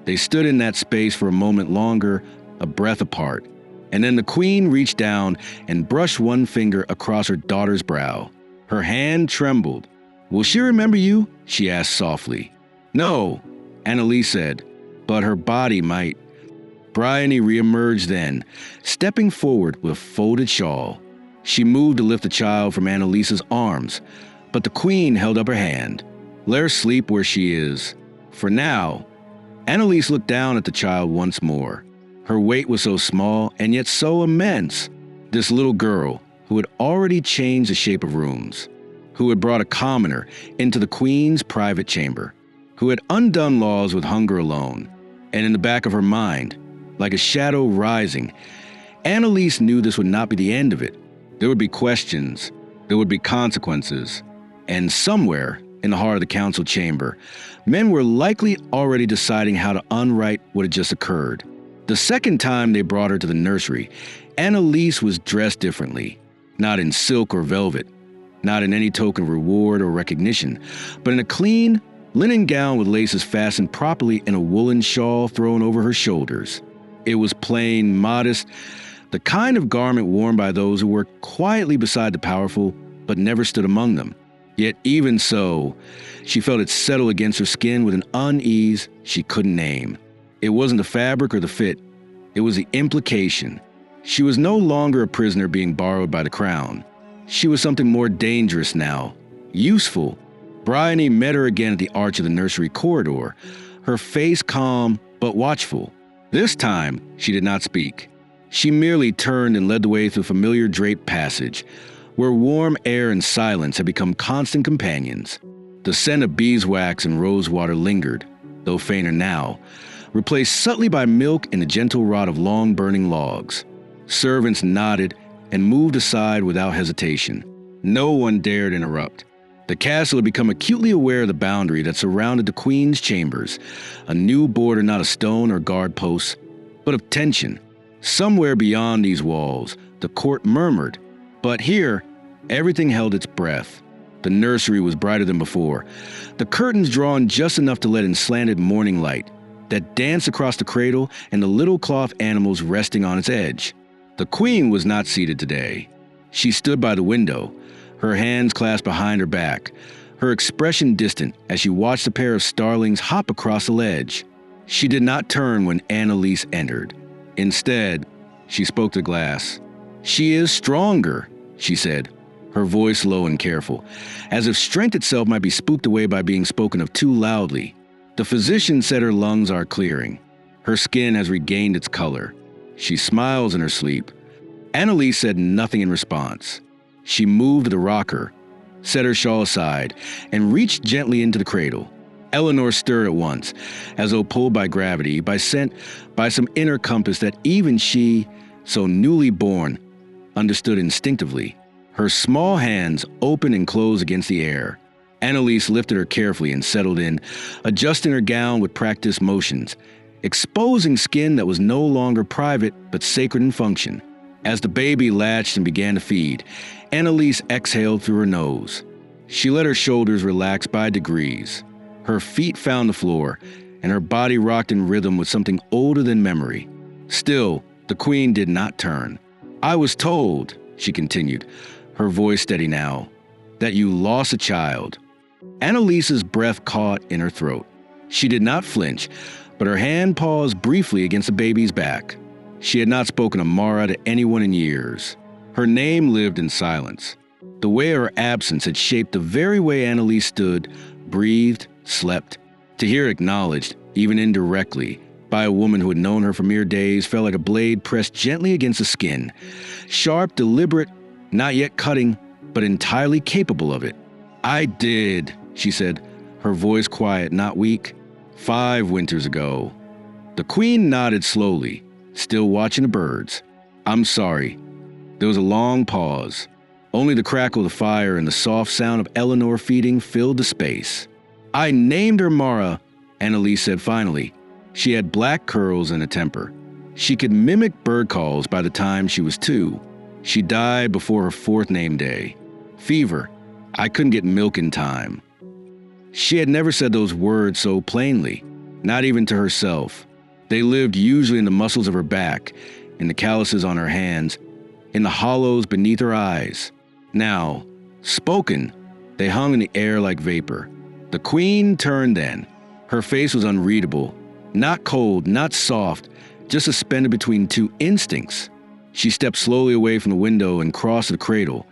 They stood in that space for a moment longer, a breath apart, and then the queen reached down and brushed one finger across her daughter's brow. Her hand trembled. "Will she remember you?" she asked softly. "No," Annalise said, "but her body might." Bryony reemerged then, stepping forward with a folded shawl. She moved to lift the child from Annalise's arms, but the queen held up her hand. "Let her sleep where she is. For now." Annalise looked down at the child once more. Her weight was so small and yet so immense. This little girl, who had already changed the shape of rooms, who had brought a commoner into the queen's private chamber, who had undone laws with hunger alone, and in the back of her mind, like a shadow rising, Annalise knew this would not be the end of it. There would be questions, there would be consequences, and somewhere in the heart of the council chamber, men were likely already deciding how to unwrite what had just occurred. The second time they brought her to the nursery, Annalise was dressed differently, not in silk or velvet, not in any token of reward or recognition, but in a clean linen gown with laces fastened properly in a woolen shawl thrown over her shoulders. It was plain, modest, the kind of garment worn by those who worked quietly beside the powerful but never stood among them. Yet even so, she felt it settle against her skin with an unease she couldn't name. It wasn't the fabric or the fit, it was the implication. She was no longer a prisoner being borrowed by the crown. She was something more dangerous now, useful. Bryony met her again at the arch of the nursery corridor, her face calm but watchful. This time, she did not speak. She merely turned and led the way through a familiar draped passage, where warm air and silence had become constant companions. The scent of beeswax and rosewater lingered, though fainter now, replaced subtly by milk and the gentle rot of long-burning logs. Servants nodded and moved aside without hesitation. No one dared interrupt. The castle had become acutely aware of the boundary that surrounded the queen's chambers, a new border not of stone or guard posts, but of tension. Somewhere beyond these walls, the court murmured, but here, everything held its breath. The nursery was brighter than before, the curtains drawn just enough to let in slanted morning light that danced across the cradle and the little cloth animals resting on its edge. The queen was not seated today. She stood by the window, her hands clasped behind her back, her expression distant as she watched a pair of starlings hop across the ledge. She did not turn when Annalise entered. Instead, she spoke to glass. "She is stronger," she said, her voice low and careful, as if strength itself might be spooked away by being spoken of too loudly. The physician said her lungs are clearing. Her skin has regained its color. She smiles in her sleep. Annalise said nothing in response. She moved to the rocker, set her shawl aside, and reached gently into the cradle. Eleanor stirred at once, as though pulled by gravity, by some inner compass that even she, so newly born, understood instinctively. Her small hands opened and closed against the air. Annalise lifted her carefully and settled in, adjusting her gown with practiced motions, exposing skin that was no longer private but sacred in function. As the baby latched and began to feed, Annalise exhaled through her nose. She let her shoulders relax by degrees. Her feet found the floor, and her body rocked in rhythm with something older than memory. Still, the queen did not turn. "I was told," she continued, her voice steady now, "that you lost a child." Annalise's breath caught in her throat. She did not flinch, but her hand paused briefly against the baby's back. She had not spoken of Mara to anyone in years. Her name lived in silence. The way her absence had shaped the very way Annalise stood, breathed, slept. To hear it acknowledged, even indirectly, by a woman who had known her for mere days felt like a blade pressed gently against the skin. Sharp, deliberate, not yet cutting, but entirely capable of it. "I did," she said, her voice quiet, not weak. 5 winters ago." The queen nodded slowly, still watching the birds. "I'm sorry." There was a long pause. Only the crackle of the fire and the soft sound of Eleanor feeding filled the space. "I named her Mara," Annalise said finally. She had black curls and a temper. She could mimic bird calls by the time she was 2. She died before her 4th name day. Fever. I couldn't get milk in time. She had never said those words so plainly, not even to herself. They lived usually in the muscles of her back, in the calluses on her hands, in the hollows beneath her eyes. Now, spoken, they hung in the air like vapor. The queen turned then. Her face was unreadable, not cold, not soft, just suspended between two instincts. She stepped slowly away from the window and crossed the cradle,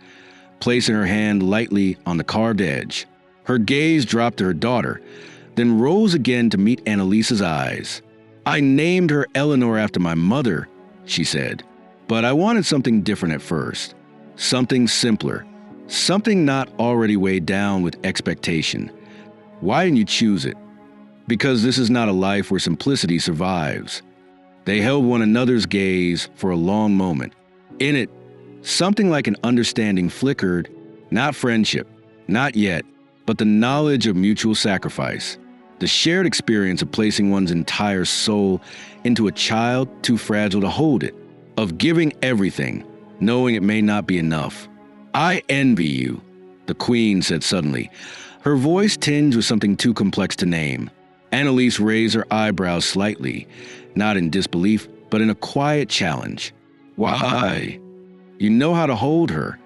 placing her hand lightly on the carved edge. Her gaze dropped to her daughter, then rose again to meet Annalise's eyes. "I named her Eleanor after my mother," she said, "but I wanted something different at first. Something simpler. Something not already weighed down with expectation. Why didn't you choose it?" "Because this is not a life where simplicity survives." They held one another's gaze for a long moment. In it, something like an understanding flickered, not friendship, not yet, but the knowledge of mutual sacrifice, the shared experience of placing one's entire soul into a child too fragile to hold it, of giving everything, knowing it may not be enough. "I envy you," the queen said suddenly, her voice tinged with something too complex to name. Annalise raised her eyebrows slightly, not in disbelief, but in a quiet challenge. "Why?" "You know how to hold her."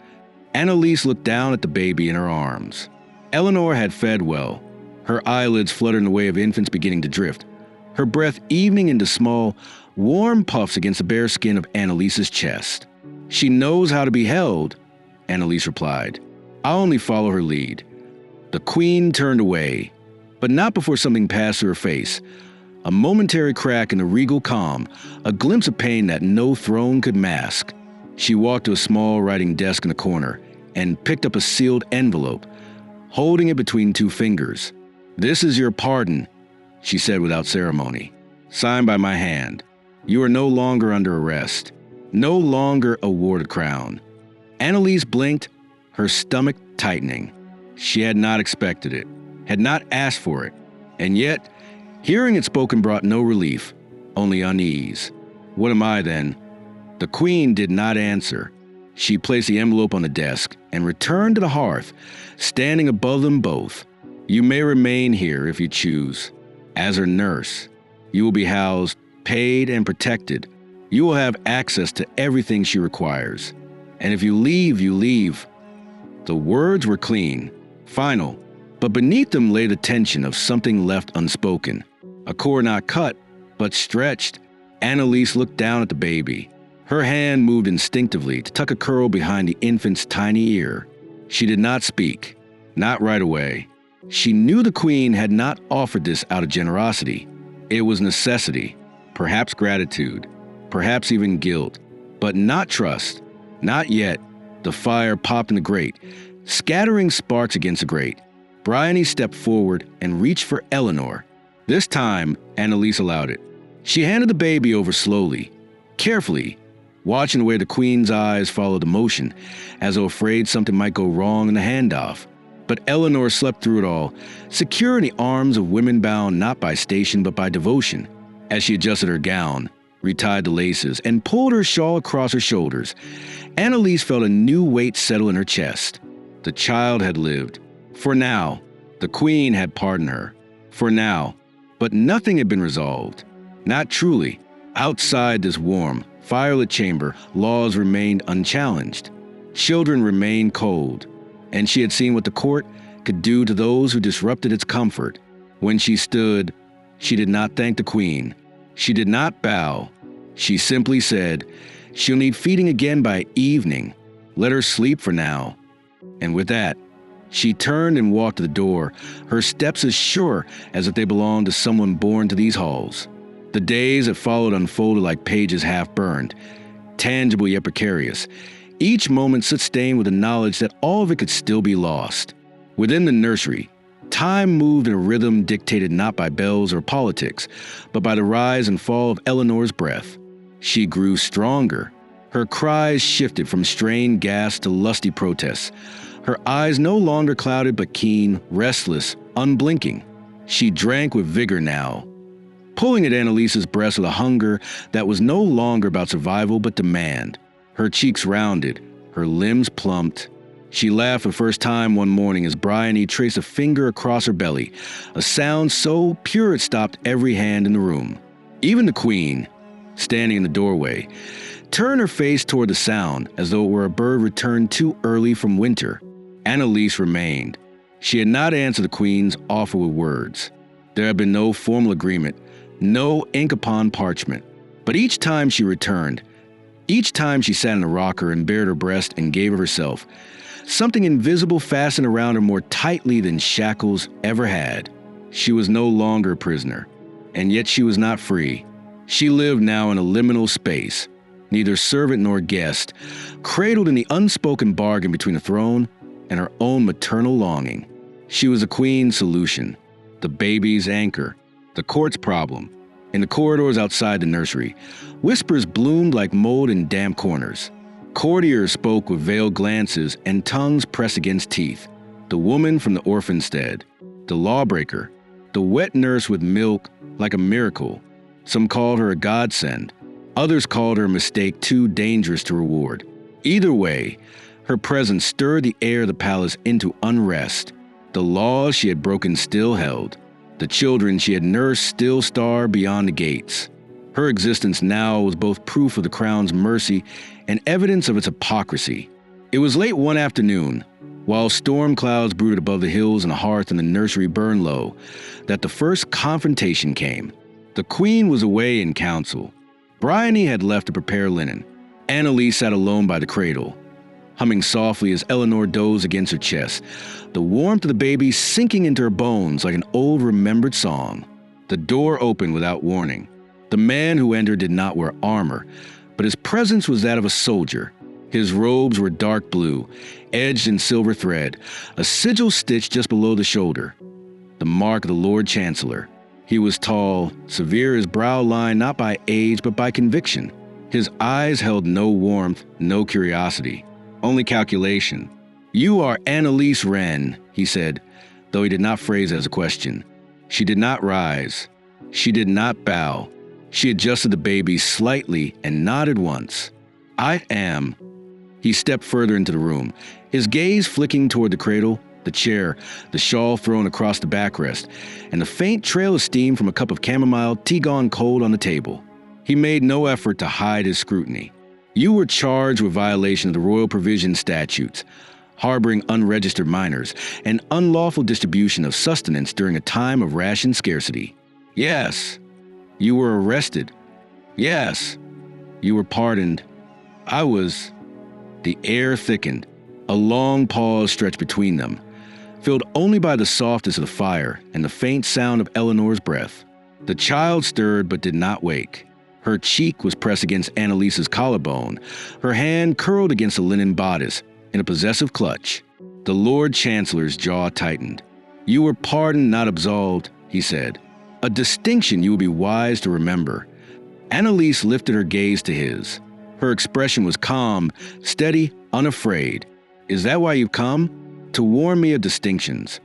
Annalise looked down at the baby in her arms. Eleanor had fed well, her eyelids fluttered in the way of infants beginning to drift, her breath evening into small, warm puffs against the bare skin of Annalise's chest. "She knows how to be held," Annalise replied. "I'll only follow her lead." The queen turned away, but not before something passed through her face. A momentary crack in the regal calm, a glimpse of pain that no throne could mask. She walked to a small writing desk in the corner and picked up a sealed envelope, holding it between two fingers. "This is your pardon," she said without ceremony. "Signed by my hand. You are no longer under arrest, no longer a warded crown." Annalise blinked, her stomach tightening. She had not expected it, had not asked for it, and yet, hearing it spoken brought no relief, only unease. "What am I, then?" The queen did not answer. She placed the envelope on the desk and returned to the hearth, standing above them both. "You may remain here if you choose. As her nurse, you will be housed, paid, and protected. You will have access to everything she requires. And if you leave, you leave." The words were clean, final, but beneath them lay the tension of something left unspoken. A cord not cut, but stretched. Annalise looked down at the baby. Her hand moved instinctively to tuck a curl behind the infant's tiny ear. She did not speak, not right away. She knew the queen had not offered this out of generosity. It was necessity, perhaps gratitude, perhaps even guilt, but not trust. Not yet. The fire popped in the grate, scattering sparks against the grate. Bryony stepped forward and reached for Eleanor. This time, Annalise allowed it. She handed the baby over slowly, carefully, watching the way the queen's eyes followed the motion, as though afraid something might go wrong in the handoff. But Eleanor slept through it all, secure in the arms of women bound not by station but by devotion. As she adjusted her gown, retied the laces, and pulled her shawl across her shoulders, Annalise felt a new weight settle in her chest. The child had lived. For now, the queen had pardoned her. For now, but nothing had been resolved. Not truly. Outside this warm, firelit chamber, laws remained unchallenged. Children remained cold, and she had seen what the court could do to those who disrupted its comfort. When she stood, she did not thank the queen. She did not bow. She simply said, "She'll need feeding again by evening. Let her sleep for now." And with that, she turned and walked to the door, her steps as sure as if they belonged to someone born to these halls. The days that followed unfolded like pages half burned, tangible yet precarious, each moment sustained with the knowledge that all of it could still be lost. Within the nursery, time moved in a rhythm dictated not by bells or politics, but by the rise and fall of Eleanor's breath. She grew stronger. Her cries shifted from strained gasps to lusty protests. Her eyes no longer clouded but keen, restless, unblinking. She drank with vigor now, pulling at Annalise's breast with a hunger that was no longer about survival but demand. Her cheeks rounded, her limbs plumped. She laughed for the first time one morning as Bryony traced a finger across her belly, a sound so pure it stopped every hand in the room. Even the queen, standing in the doorway, turned her face toward the sound as though it were a bird returned too early from winter. Annalise remained. She had not answered the queen's offer with words. There had been no formal agreement, no ink upon parchment. But each time she returned, each time she sat in a rocker and bared her breast and gave of herself, something invisible fastened around her more tightly than shackles ever had. She was no longer a prisoner, and yet she was not free. She lived now in a liminal space, neither servant nor guest, cradled in the unspoken bargain between the throne and her own maternal longing. She was the queen's solution, the baby's anchor, the court's problem. In the corridors outside the nursery, whispers bloomed like mold in damp corners. Courtiers spoke with veiled glances and tongues pressed against teeth. The woman from the orphanstead, the lawbreaker, the wet nurse with milk like a miracle. Some called her a godsend. Others called her a mistake too dangerous to reward. Either way, her presence stirred the air of the palace into unrest. The laws she had broken still held. The children she had nursed still starved beyond the gates. Her existence now was both proof of the crown's mercy and evidence of its hypocrisy. It was late one afternoon, while storm clouds brooded above the hills and the hearth in the nursery burned low, that the first confrontation came. The queen was away in council. Bryony had left to prepare linen. Annalise sat alone by the cradle, humming softly as Eleanor dozed against her chest, the warmth of the baby sinking into her bones like an old remembered song. The door opened without warning. The man who entered did not wear armor, but his presence was that of a soldier. His robes were dark blue, edged in silver thread, a sigil stitched just below the shoulder, the mark of the Lord Chancellor. He was tall, severe, his brow lined not by age but by conviction. His eyes held no warmth, no curiosity, only calculation. "You are Annalise Wren," he said, though he did not phrase it as a question. She did not rise. She did not bow. She adjusted the baby slightly and nodded once. "I am." He stepped further into the room, his gaze flicking toward the cradle, the chair, the shawl thrown across the backrest, and the faint trail of steam from a cup of chamomile tea gone cold on the table. He made no effort to hide his scrutiny. "You were charged with violation of the royal provision statutes, harboring unregistered minors, and unlawful distribution of sustenance during a time of ration scarcity." "Yes." "You were arrested." "Yes." "You were pardoned." "I was." The air thickened. A long pause stretched between them, filled only by the softness of the fire and the faint sound of Eleanor's breath. The child stirred but did not wake. Her cheek was pressed against Annalise's collarbone, her hand curled against the linen bodice in a possessive clutch. The Lord Chancellor's jaw tightened. "You were pardoned, not absolved," he said. "A distinction you will be wise to remember." Annalise lifted her gaze to his. Her expression was calm, steady, unafraid. "Is that why you've come? To warn me of distinctions?"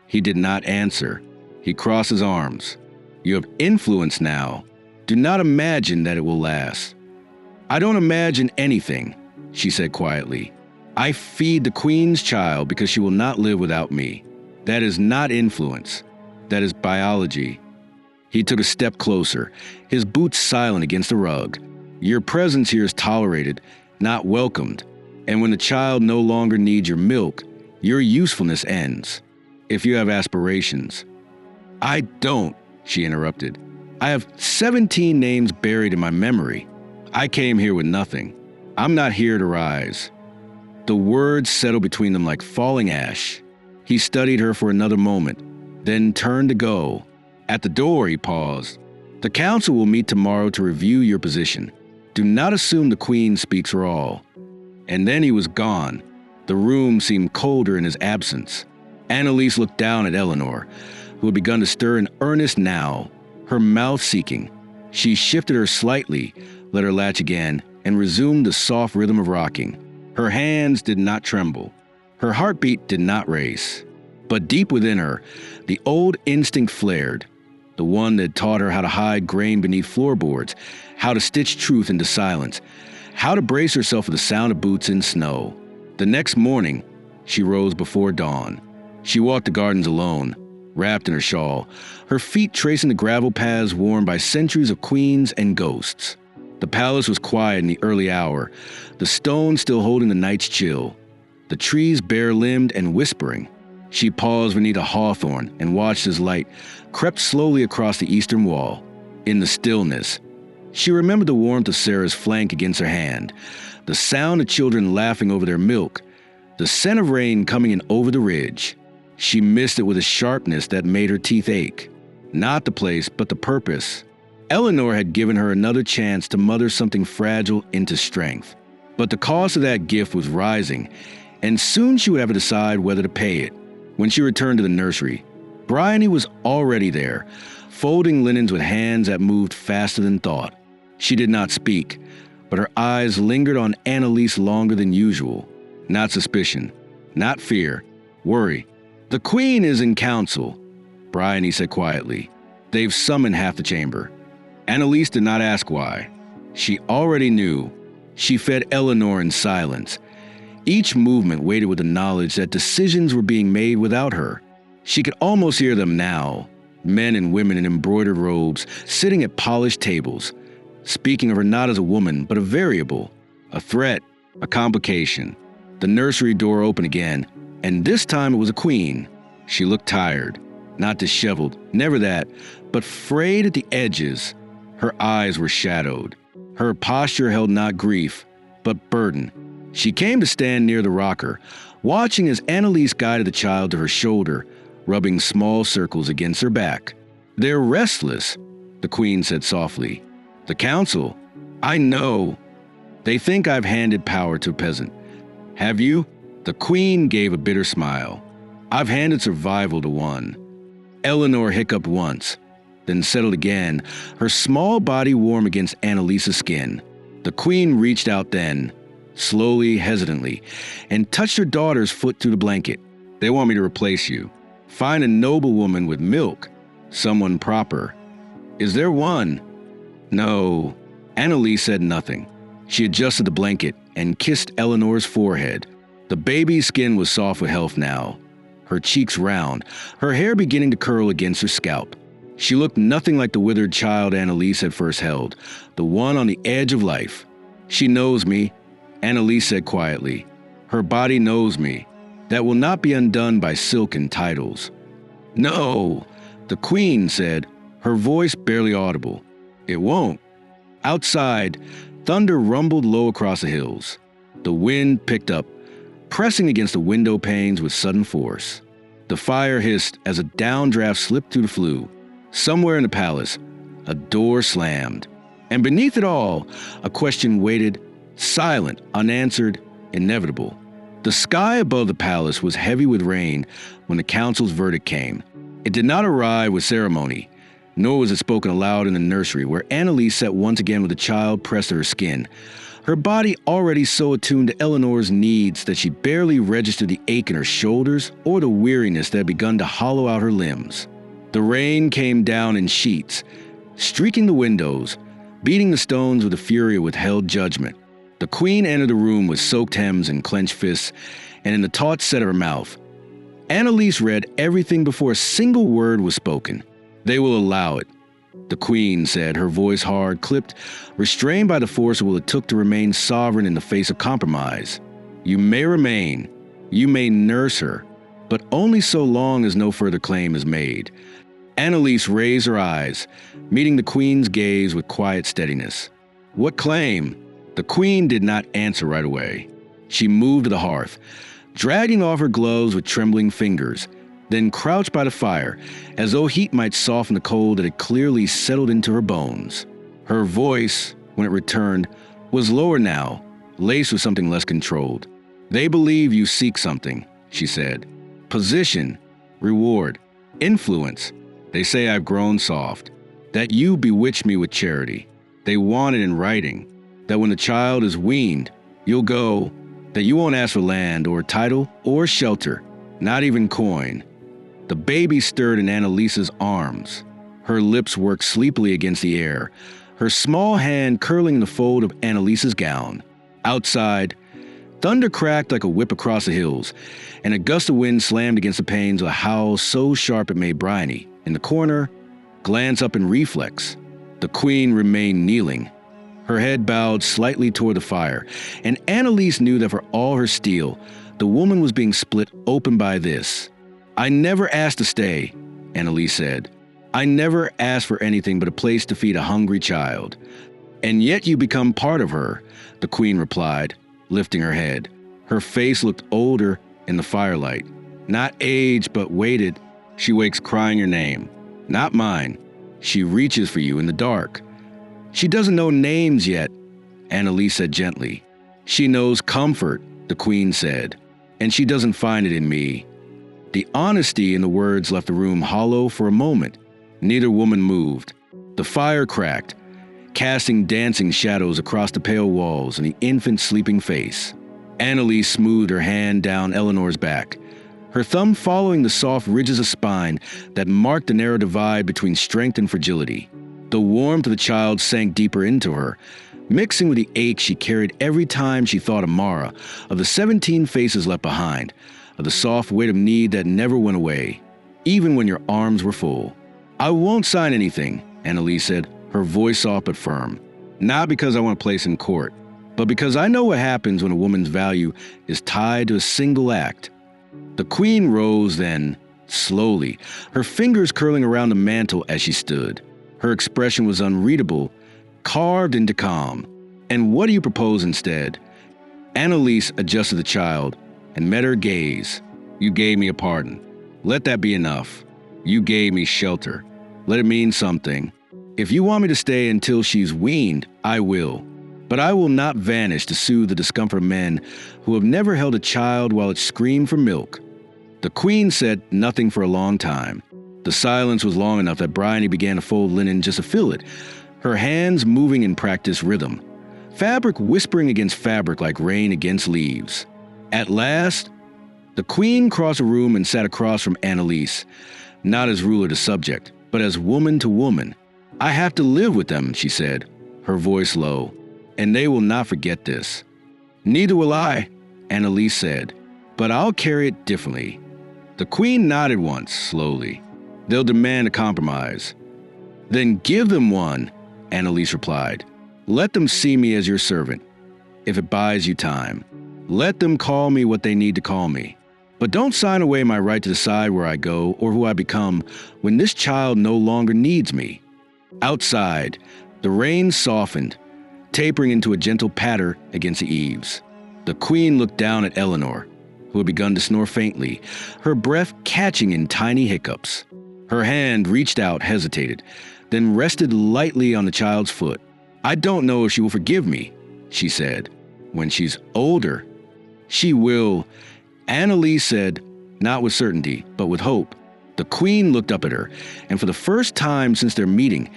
He did not answer. He crossed his arms. "You have influence now. Do not imagine that it will last." "I don't imagine anything," she said quietly. "I feed the Queen's child because she will not live without me. That is not influence. That is biology." He took a step closer, his boots silent against the rug. "Your presence here is tolerated, not welcomed. And when the child no longer needs your milk, your usefulness ends. If you have aspirations." "I don't," she interrupted. "I have 17 names buried in my memory. I came here with nothing. I'm not here to rise." The words settled between them like falling ash. He studied her for another moment, then turned to go. At the door, he paused. "The council will meet tomorrow to review your position. Do not assume the Queen speaks for all." And then he was gone. The room seemed colder in his absence. Annalise looked down at Eleanor, who had begun to stir in earnest now, her mouth seeking. She shifted her slightly, let her latch again, and resumed the soft rhythm of rocking. Her hands did not tremble. Her heartbeat did not race. But deep within her, the old instinct flared, the one that taught her how to hide grain beneath floorboards, how to stitch truth into silence, how to brace herself for the sound of boots in snow. The next morning, she rose before dawn. She walked the gardens alone, wrapped in her shawl, her feet tracing the gravel paths worn by centuries of queens and ghosts. The palace was quiet in the early hour, the stones still holding the night's chill, the trees bare-limbed and whispering. She paused beneath a hawthorn and watched as light crept slowly across the eastern wall. In the stillness, she remembered the warmth of Sarah's flank against her hand, the sound of children laughing over their milk, the scent of rain coming in over the ridge. She missed it with a sharpness that made her teeth ache. Not the place, but the purpose. Eleanor had given her another chance to mother something fragile into strength. But the cost of that gift was rising, and soon she would have to decide whether to pay it. When she returned to the nursery, Bryony was already there, folding linens with hands that moved faster than thought. She did not speak, but her eyes lingered on Annalise longer than usual. Not suspicion, not fear, worry. "The Queen is in council," Bryony said quietly. "They've summoned half the chamber." Annalise did not ask why. She already knew. She fed Eleanor in silence. Each movement weighted with the knowledge that decisions were being made without her. She could almost hear them now, men and women in embroidered robes, sitting at polished tables, speaking of her not as a woman, but a variable, a threat, a complication. The nursery door opened again, and this time it was a queen. She looked tired, not disheveled, never that, but frayed at the edges. Her eyes were shadowed. Her posture held not grief, but burden. She came to stand near the rocker, watching as Annalise guided the child to her shoulder, rubbing small circles against her back. "They're restless," the queen said softly. "The council? I know. They think I've handed power to a peasant. Have you?" The queen gave a bitter smile. "I've handed survival to one." Eleanor hiccuped once, then settled again, her small body warm against Annalise's skin. The queen reached out then, slowly, hesitantly, and touched her daughter's foot through the blanket. "They want me to replace you. Find a noble woman with milk, someone proper. Is there one?" "No." Annalise said nothing. She adjusted the blanket and kissed Eleanor's forehead. The baby's skin was soft with health now, her cheeks round, her hair beginning to curl against her scalp. She looked nothing like the withered child Annalise had first held, the one on the edge of life. "She knows me," Annalise said quietly. "Her body knows me. That will not be undone by silk and titles." "No," the queen said, her voice barely audible. "It won't." Outside, thunder rumbled low across the hills. The wind picked up, pressing against the window panes with sudden force. The fire hissed as a downdraft slipped through the flue. Somewhere in the palace, a door slammed. And beneath it all, a question waited, silent, unanswered, inevitable. The sky above the palace was heavy with rain when the council's verdict came. It did not arrive with ceremony, nor was it spoken aloud in the nursery, where Annalise sat once again with the child pressed to her skin, her body already so attuned to Eleanor's needs that she barely registered the ache in her shoulders or the weariness that had begun to hollow out her limbs. The rain came down in sheets, streaking the windows, beating the stones with the fury of withheld judgment. The queen entered the room with soaked hems and clenched fists, and in the taut set of her mouth, Annalise read everything before a single word was spoken. "They will allow it," the queen said, her voice hard, clipped, restrained by the force of will it took to remain sovereign in the face of compromise. "You may remain, you may nurse her, but only so long as no further claim is made." Annalise raised her eyes, meeting the queen's gaze with quiet steadiness. "What claim?" The queen did not answer right away. She moved to the hearth, dragging off her gloves with trembling fingers, then crouched by the fire, as though heat might soften the cold that had clearly settled into her bones. Her voice, when it returned, was lower now, laced with something less controlled. "They believe you seek something," she said. "Position, reward, influence. They say I've grown soft, that you bewitch me with charity. They want it in writing, that when the child is weaned, you'll go, that you won't ask for land or title or shelter, not even coin." The baby stirred in Annalise's arms. Her lips worked sleepily against the air, her small hand curling in the fold of Annalise's gown. Outside, Thunder cracked like a whip across the hills, and a gust of wind slammed against the panes with a howl so sharp it made Bryony, in the corner, glance up in reflex. The queen remained kneeling, her head bowed slightly toward the fire, and Annalise knew that for all her steel, the woman was being split open by this. "I never asked to stay," Annalise said. "I never asked for anything but a place to feed a hungry child. And yet you become part of her," the queen replied, lifting her head. Her face looked older in the firelight. "Not aged, but weighted. She wakes crying your name. Not mine. She reaches for you in the dark. She doesn't know names yet," Annalise said gently. "She knows comfort," the queen said, "and she doesn't find it in me." The honesty in the words left the room hollow for a moment. Neither woman moved. The fire cracked, casting dancing shadows across the pale walls and the infant's sleeping face. Annalise smoothed her hand down Eleanor's back, her thumb following the soft ridges of spine that marked the narrow divide between strength and fragility. The warmth of the child sank deeper into her, mixing with the ache she carried every time she thought of Mara, of the 17 faces left behind, of the soft weight of need that never went away, even when your arms were full. "I won't sign anything," Annalise said, her voice soft but firm. "Not because I want a place in court, but because I know what happens when a woman's value is tied to a single act." The queen rose then, slowly, her fingers curling around the mantle as she stood. Her expression was unreadable, carved into calm. "And what do you propose instead?" Annalise adjusted the child and met her gaze. "You gave me a pardon. Let that be enough. You gave me shelter. Let it mean something. If you want me to stay until she's weaned, I will. But I will not vanish to soothe the discomfort of men who have never held a child while it screamed for milk." The queen said nothing for a long time. The silence was long enough that Bryony began to fold linen just to fill it, her hands moving in practiced rhythm, fabric whispering against fabric like rain against leaves. At last, the queen crossed the room and sat across from Annalise, not as ruler to subject, but as woman to woman. "I have to live with them," she said, her voice low, "and they will not forget this." "Neither will I," Annalise said, "but I'll carry it differently." The queen nodded once, slowly. "They'll demand a compromise." "Then give them one," Annalise replied. "Let them see me as your servant, if it buys you time. Let them call me what they need to call me. But don't sign away my right to decide where I go or who I become when this child no longer needs me." Outside, the rain softened, tapering into a gentle patter against the eaves. The queen looked down at Eleanor, who had begun to snore faintly, her breath catching in tiny hiccups. Her hand reached out, hesitated, then rested lightly on the child's foot. "I don't know if she will forgive me," she said. "When she's older, she will," Annalise said, not with certainty, but with hope. The queen looked up at her, and for the first time since their meeting,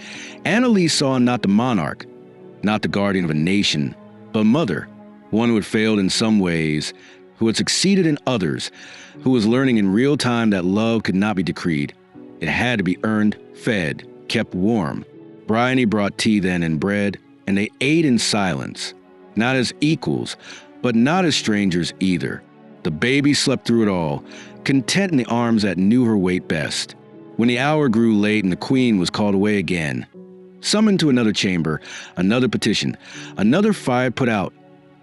Annalise saw not the monarch, not the guardian of a nation, but mother, one who had failed in some ways, who had succeeded in others, who was learning in real time that love could not be decreed. It had to be earned, fed, kept warm. Bryony brought tea then and bread, and they ate in silence, not as equals, but not as strangers either. The baby slept through it all, content in the arms that knew her weight best. When the hour grew late and the queen was called away again, summoned to another chamber, another petition, another fire put out,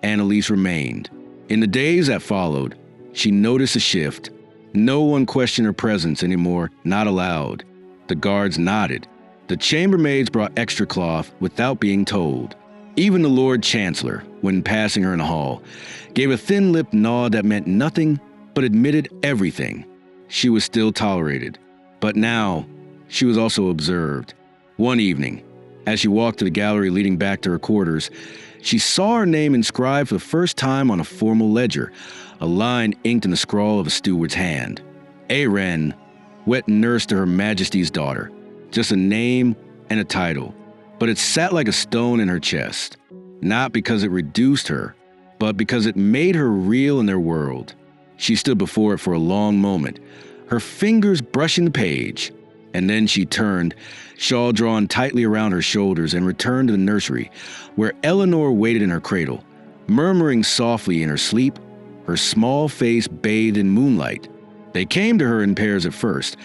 Annalise remained. In the days that followed, she noticed a shift. No one questioned her presence anymore, not aloud. The guards nodded. The chambermaids brought extra cloth without being told. Even the Lord Chancellor, when passing her in the hall, gave a thin-lipped nod that meant nothing but admitted everything. She was still tolerated. But now, she was also observed. One evening, as she walked to the gallery leading back to her quarters, she saw her name inscribed for the first time on a formal ledger, a line inked in the scrawl of a steward's hand. Aren, wet nurse to Her Majesty's daughter. Just a name and a title. But it sat like a stone in her chest. Not because it reduced her, but because it made her real in their world. She stood before it for a long moment, her fingers brushing the page. And then she turned, shawl drawn tightly around her shoulders, and returned to the nursery, where Eleanor waited in her cradle, murmuring softly in her sleep, her small face bathed in moonlight. They came to her in pairs at first,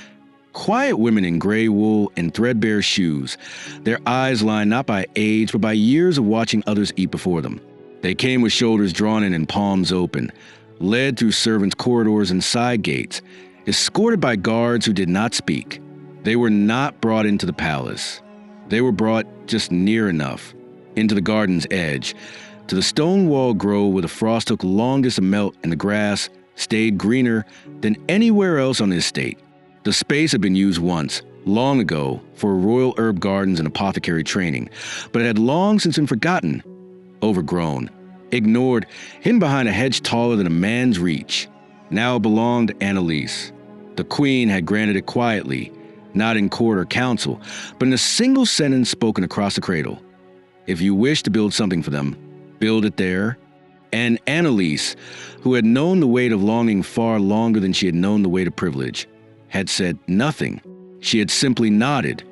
quiet women in gray wool and threadbare shoes, their eyes lined not by age but by years of watching others eat before them. They came with shoulders drawn in and palms open, led through servants' corridors and side gates, escorted by guards who did not speak. They were not brought into the palace. They were brought just near enough, into the garden's edge, to the stone-walled grove where the frost took longest to melt and the grass stayed greener than anywhere else on the estate. The space had been used once, long ago, for royal herb gardens and apothecary training, but it had long since been forgotten, overgrown, ignored, hidden behind a hedge taller than a man's reach. Now it belonged to Annalise. The queen had granted it quietly, not in court or council, but in a single sentence spoken across the cradle. If you wish to build something for them, build it there. And Annalise, who had known the weight of longing far longer than she had known the weight of privilege, had said nothing. She had simply nodded,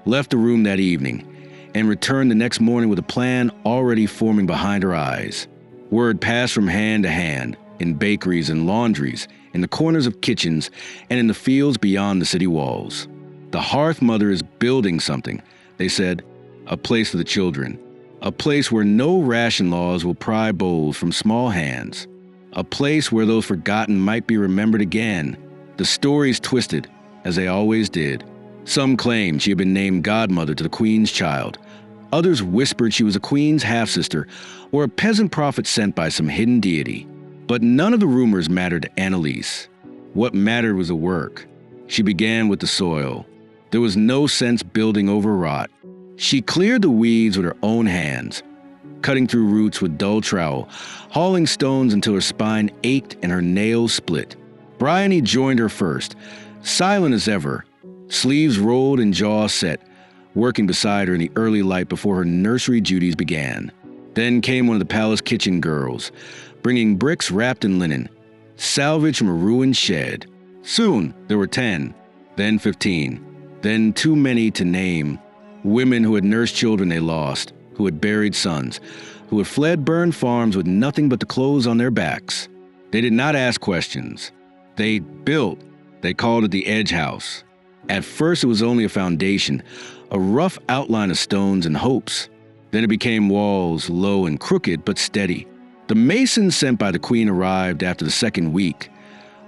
left the room that evening, and returned the next morning with a plan already forming behind her eyes. Word passed from hand to hand, in bakeries and laundries, in the corners of kitchens, and in the fields beyond the city walls. The Hearth Mother is building something, they said, a place for the children, a place where no ration laws will pry bowls from small hands, a place where those forgotten might be remembered again. The stories twisted, as they always did. Some claimed she had been named godmother to the queen's child. Others whispered she was a queen's half-sister or a peasant prophet sent by some hidden deity. But none of the rumors mattered to Annalise. What mattered was the work. She began with the soil. There was no sense building over rot. She cleared the weeds with her own hands, cutting through roots with dull trowel, hauling stones until her spine ached and her nails split. Bryony joined her first, silent as ever, sleeves rolled and jaw set, working beside her in the early light before her nursery duties began. Then came one of the palace kitchen girls, bringing bricks wrapped in linen, salvaged from a ruined shed. Soon there were 10, then 15, then too many to name. Women who had nursed children they lost, who had buried sons, who had fled burned farms with nothing but the clothes on their backs. They did not ask questions. They built. They called it the Edge House. At first it was only a foundation, a rough outline of stones and hopes. Then it became walls, low and crooked but steady. The masons sent by the queen arrived after the second week,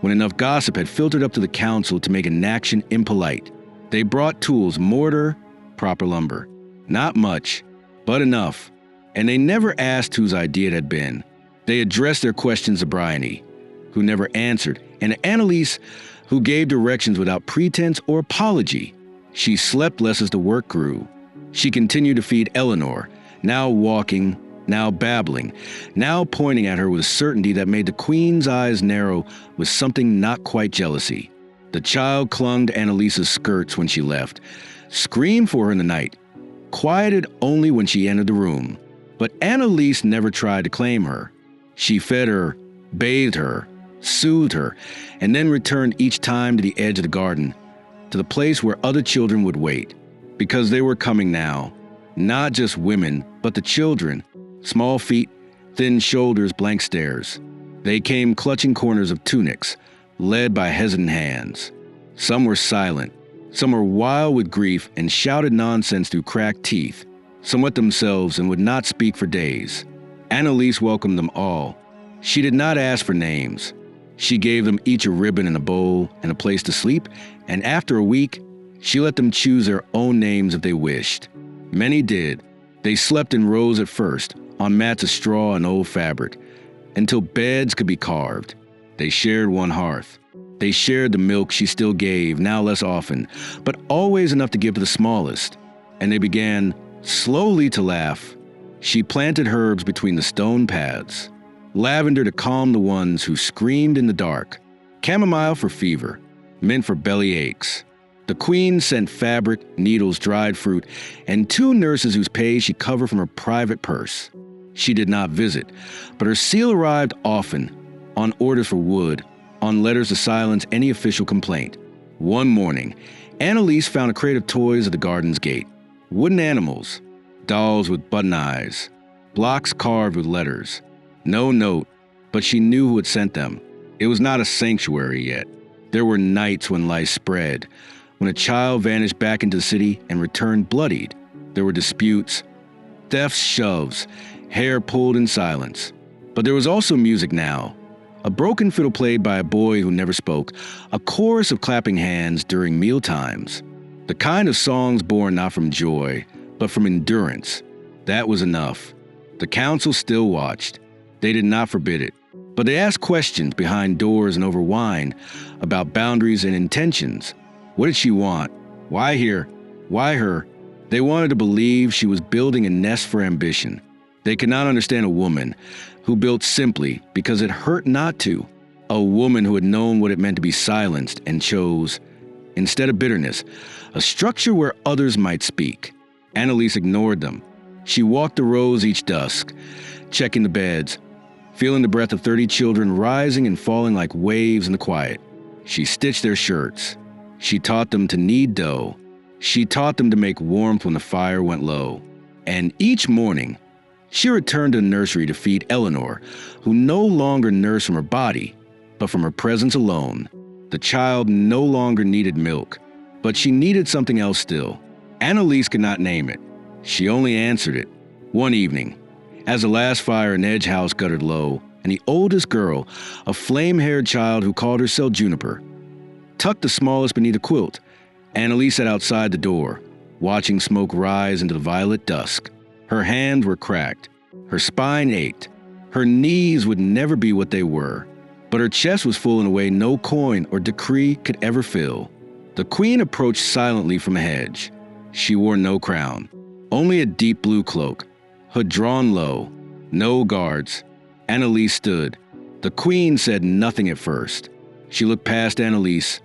when enough gossip had filtered up to the council to make an action impolite. They brought tools, mortar, proper lumber. Not much, but enough. And they never asked whose idea it had been. They addressed their questions to Bryony, who never answered, and to Annalise, who gave directions without pretense or apology. She slept less as the work grew. She continued to feed Eleanor, now walking, now babbling, now pointing at her with a certainty that made the queen's eyes narrow with something not quite jealousy. The child clung to Annalise's skirts when she left, screamed for her in the night, quieted only when she entered the room. But Annalise never tried to claim her. She fed her, bathed her, soothed her, and then returned each time to the edge of the garden, to the place where other children would wait, because they were coming now. Not just women, but the children. Small feet, thin shoulders, blank stares. They came clutching corners of tunics, led by hesitant hands. Some were silent. Some were wild with grief and shouted nonsense through cracked teeth. Some wet themselves and would not speak for days. Annalise welcomed them all. She did not ask for names. She gave them each a ribbon and a bowl and a place to sleep, and after a week, she let them choose their own names if they wished. Many did. They slept in rows at first, on mats of straw and old fabric, until beds could be carved. They shared one hearth. They shared the milk she still gave, now less often, but always enough to give to the smallest. And they began slowly to laugh. She planted herbs between the stone paths, lavender to calm the ones who screamed in the dark, chamomile for fever, mint for belly aches. The queen sent fabric, needles, dried fruit, and 2 nurses whose pay she covered from her private purse. She did not visit, but her seal arrived often, on orders for wood, on letters to silence any official complaint. One morning, Annalise found a crate of toys at the garden's gate. Wooden animals, dolls with button eyes, blocks carved with letters. No note, but she knew who had sent them. It was not a sanctuary yet. There were nights when lice spread, when a child vanished back into the city and returned bloodied. There were disputes, thefts, shoves, hair pulled in silence. But there was also music now. A broken fiddle played by a boy who never spoke, a chorus of clapping hands during meal times. The kind of songs born not from joy, but from endurance. That was enough. The council still watched. They did not forbid it, but they asked questions behind doors and over wine about boundaries and intentions. What did she want? Why here? Why her? They wanted to believe she was building a nest for ambition. They could not understand a woman who built simply because it hurt not to. A woman who had known what it meant to be silenced and chose, instead of bitterness, a structure where others might speak. Annalise ignored them. She walked the rows each dusk, checking the beds, feeling the breath of 30 children rising and falling like waves in the quiet. She stitched their shirts. She taught them to knead dough. She taught them to make warmth when the fire went low. And each morning, she returned to the nursery to feed Eleanor, who no longer nursed from her body, but from her presence alone. The child no longer needed milk, but she needed something else still. Annalise could not name it. She only answered it. One evening, as the last fire in Edge House guttered low, and the oldest girl, a flame-haired child who called herself Juniper, tucked the smallest beneath a quilt, Annalise sat outside the door, watching smoke rise into the violet dusk. Her hands were cracked. Her spine ached. Her knees would never be what they were, but her chest was full in a way no coin or decree could ever fill. The queen approached silently from a hedge. She wore no crown, only a deep blue cloak, hood drawn low, no guards. Annalise stood. The queen said nothing at first. She looked past Annalise,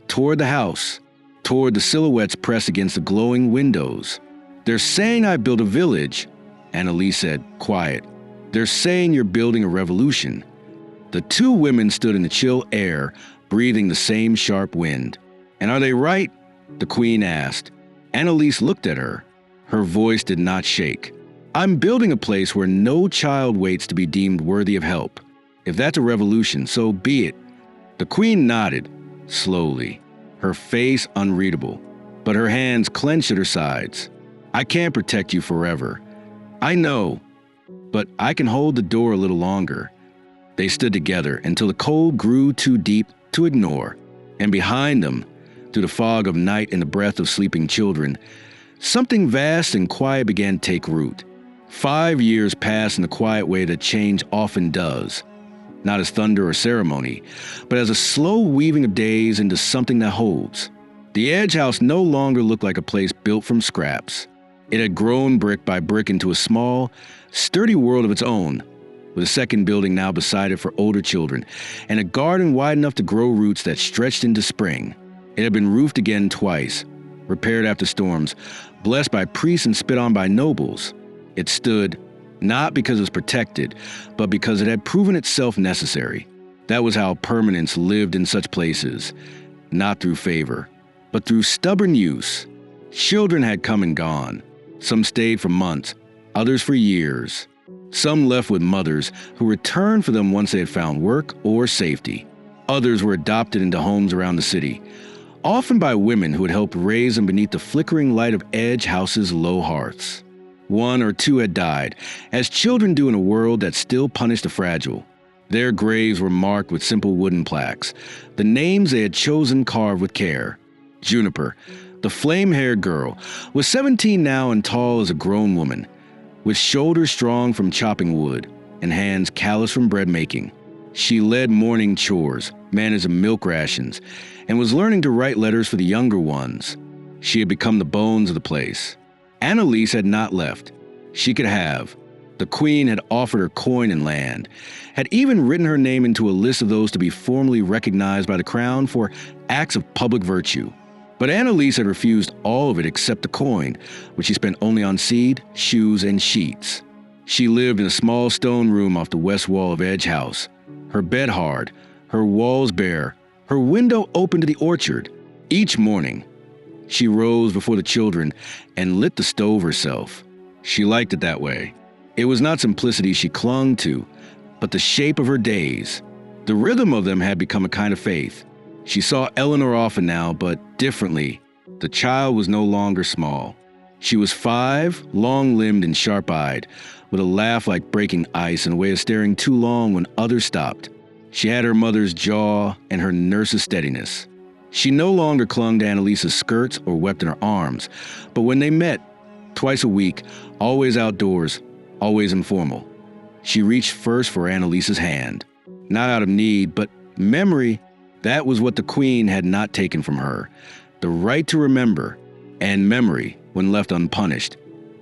toward the house, toward the silhouettes pressed against the glowing windows. They're saying I built a village, Annalise said, quiet. They're saying you're building a revolution. The two women stood in the chill air, breathing the same sharp wind. And are they right? The queen asked. Annalise looked at her. Her voice did not shake. I'm building a place where no child waits to be deemed worthy of help. If that's a revolution, so be it. The queen nodded, slowly, her face unreadable, but her hands clenched at her sides. I can't protect you forever. I know, but I can hold the door a little longer. They stood together until the cold grew too deep to ignore, and behind them, through the fog of night and the breath of sleeping children, something vast and quiet began to take root. 5 years passed in the quiet way that change often does, not as thunder or ceremony, but as a slow weaving of days into something that holds. The Edge House no longer looked like a place built from scraps. It had grown brick by brick into a small, sturdy world of its own, with a second building now beside it for older children, and a garden wide enough to grow roots that stretched into spring. It had been roofed again twice, repaired after storms, blessed by priests and spit on by nobles. It stood, not because it was protected, but because it had proven itself necessary. That was how permanence lived in such places, not through favor, but through stubborn use. Children had come and gone. Some stayed for months, others for years. Some left with mothers who returned for them once they had found work or safety. Others were adopted into homes around the city, often by women who had helped raise them beneath the flickering light of Edge House's low hearths. One or two had died, as children do in a world that still punished the fragile. Their graves were marked with simple wooden plaques, the names they had chosen carved with care. Juniper, the flame-haired girl, was 17 now and tall as a grown woman, with shoulders strong from chopping wood and hands callous from bread making. She led morning chores, managed the milk rations, and was learning to write letters for the younger ones. She had become the bones of the place. Annalise had not left. She could have. The queen had offered her coin and land, had even written her name into a list of those to be formally recognized by the crown for acts of public virtue. But Annalise had refused all of it except the coin, which she spent only on seed, shoes, and sheets. She lived in a small stone room off the west wall of Edge House, her bed hard, her walls bare, her window open to the orchard. Each morning, she rose before the children and lit the stove herself. She liked it that way. It was not simplicity she clung to, but the shape of her days. The rhythm of them had become a kind of faith. She saw Eleanor often now, but differently. The child was no longer small. She was 5, long-limbed and sharp-eyed, with a laugh like breaking ice and a way of staring too long when others stopped. She had her mother's jaw and her nurse's steadiness. She no longer clung to Annalise's skirts or wept in her arms, but when they met, twice a week, always outdoors, always informal, she reached first for Annalise's hand. Not out of need, but memory. That was what the Queen had not taken from her. The right to remember, and memory, when left unpunished,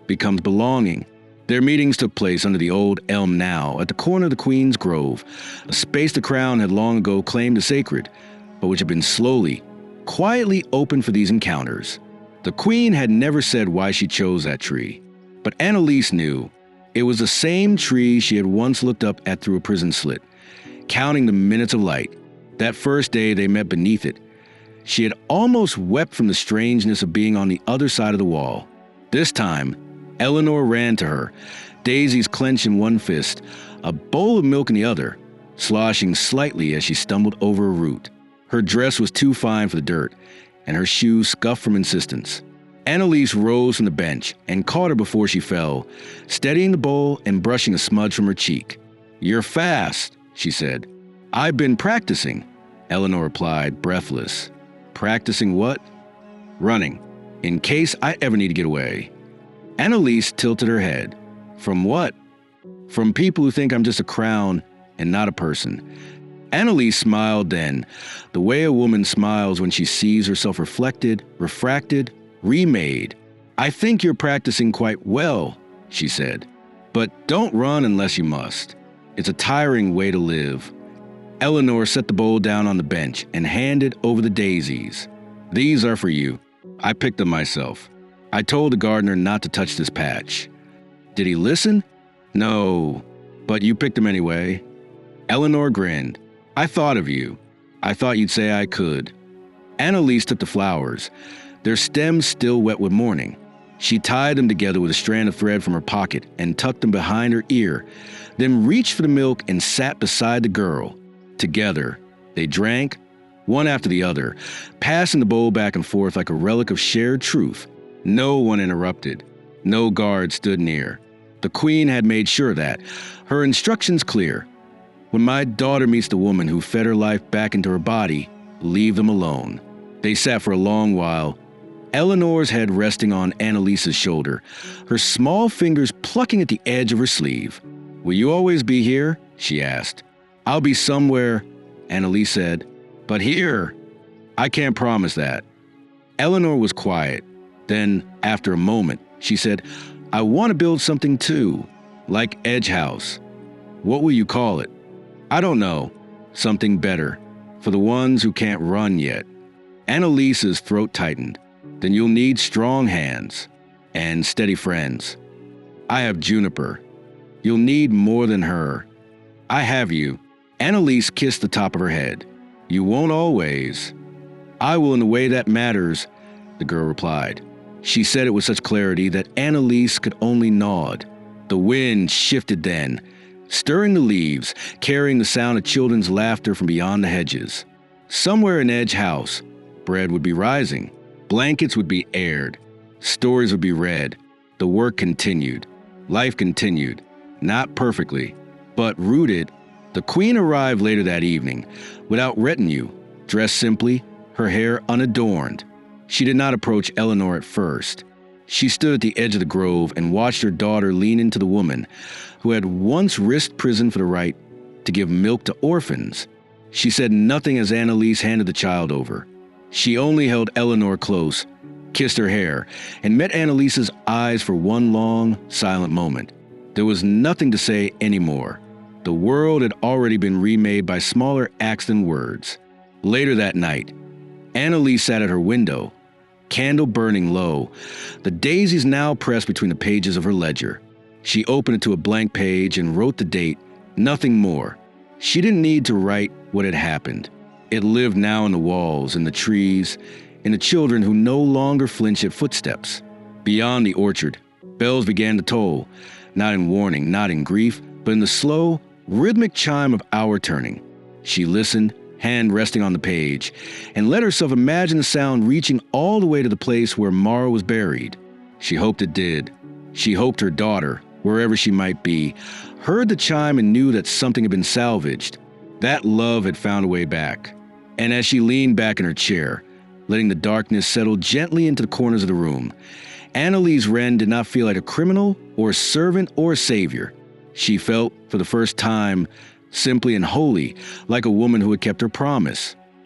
becomes belonging. Their meetings took place under the old elm now, at the corner of the Queen's Grove, a space the Crown had long ago claimed as sacred, but which had been slowly, quietly opened for these encounters. The Queen had never said why she chose that tree, but Annalise knew. It was the same tree she had once looked up at through a prison slit, counting the minutes of light. That first day they met beneath it, she had almost wept from the strangeness of being on the other side of the wall. This time, Eleanor ran to her, daisies clenched in one fist, a bowl of milk in the other, sloshing slightly as she stumbled over a root. Her dress was too fine for the dirt, and her shoes scuffed from insistence. Annalise rose from the bench and caught her before she fell, steadying the bowl and brushing a smudge from her cheek. "You're fast," she said. "I've been practicing," Eleanor replied, breathless. "Practicing what?" "Running, in case I ever need to get away." Annalise tilted her head. "From what?" "From people who think I'm just a crown and not a person." Annalise smiled then, the way a woman smiles when she sees herself reflected, refracted, remade. "I think you're practicing quite well," she said. "But don't run unless you must. It's a tiring way to live." Eleanor set the bowl down on the bench and handed over the daisies. "These are for you. I picked them myself. I told the gardener not to touch this patch." "Did he listen?" "No, but you picked them anyway." Eleanor grinned. "I thought of you. I thought you'd say I could." Annalise took the flowers, their stems still wet with morning. She tied them together with a strand of thread from her pocket and tucked them behind her ear, then reached for the milk and sat beside the girl. Together, they drank, one after the other, passing the bowl back and forth like a relic of shared truth. No one interrupted. No guard stood near. The Queen had made sure of that. Her instructions clear. "When my daughter meets the woman who fed her life back into her body, leave them alone." They sat for a long while, Eleanor's head resting on Annalise's shoulder, her small fingers plucking at the edge of her sleeve. "Will you always be here?" she asked. "I'll be somewhere," Annalise said. "But here, I can't promise that." Eleanor was quiet. Then, after a moment, she said, "I want to build something too, like Edge House. What will you call it?" "I don't know. Something better, for the ones who can't run yet." Annalise's throat tightened. "Then you'll need strong hands and steady friends. I have Juniper. You'll need more than her. I have you." Annalise kissed the top of her head. "You won't always." "I will in the way that matters," the girl replied. She said it with such clarity that Annalise could only nod. The wind shifted then, stirring the leaves, carrying the sound of children's laughter from beyond the hedges. Somewhere in Edge House, bread would be rising, blankets would be aired, stories would be read. The work continued. Life continued. Not perfectly, but rooted. The Queen arrived later that evening, without retinue, dressed simply, her hair unadorned. She did not approach Eleanor at first. She stood at the edge of the grove and watched her daughter lean into the woman who had once risked prison for the right to give milk to orphans. She said nothing as Annalise handed the child over. She only held Eleanor close, kissed her hair, and met Annalise's eyes for one long, silent moment. There was nothing to say anymore. The world had already been remade by smaller acts than words. Later that night, Annalise sat at her window, candle burning low, the daisies now pressed between the pages of her ledger. She opened it to a blank page and wrote the date, nothing more. She didn't need to write what had happened. It lived now in the walls, in the trees, in the children who no longer flinched at footsteps. Beyond the orchard, bells began to toll, not in warning, not in grief, but in the slow, rhythmic chime of hour turning. She listened, hand resting on the page, and let herself imagine the sound reaching all the way to the place where Mara was buried. She hoped it did. She hoped her daughter, wherever she might be, heard the chime and knew that something had been salvaged. That love had found a way back. And as she leaned back in her chair, letting the darkness settle gently into the corners of the room, Annalise Wren did not feel like a criminal or a servant or a savior. She felt, for the first time, simply and wholly like a woman who had kept her promise.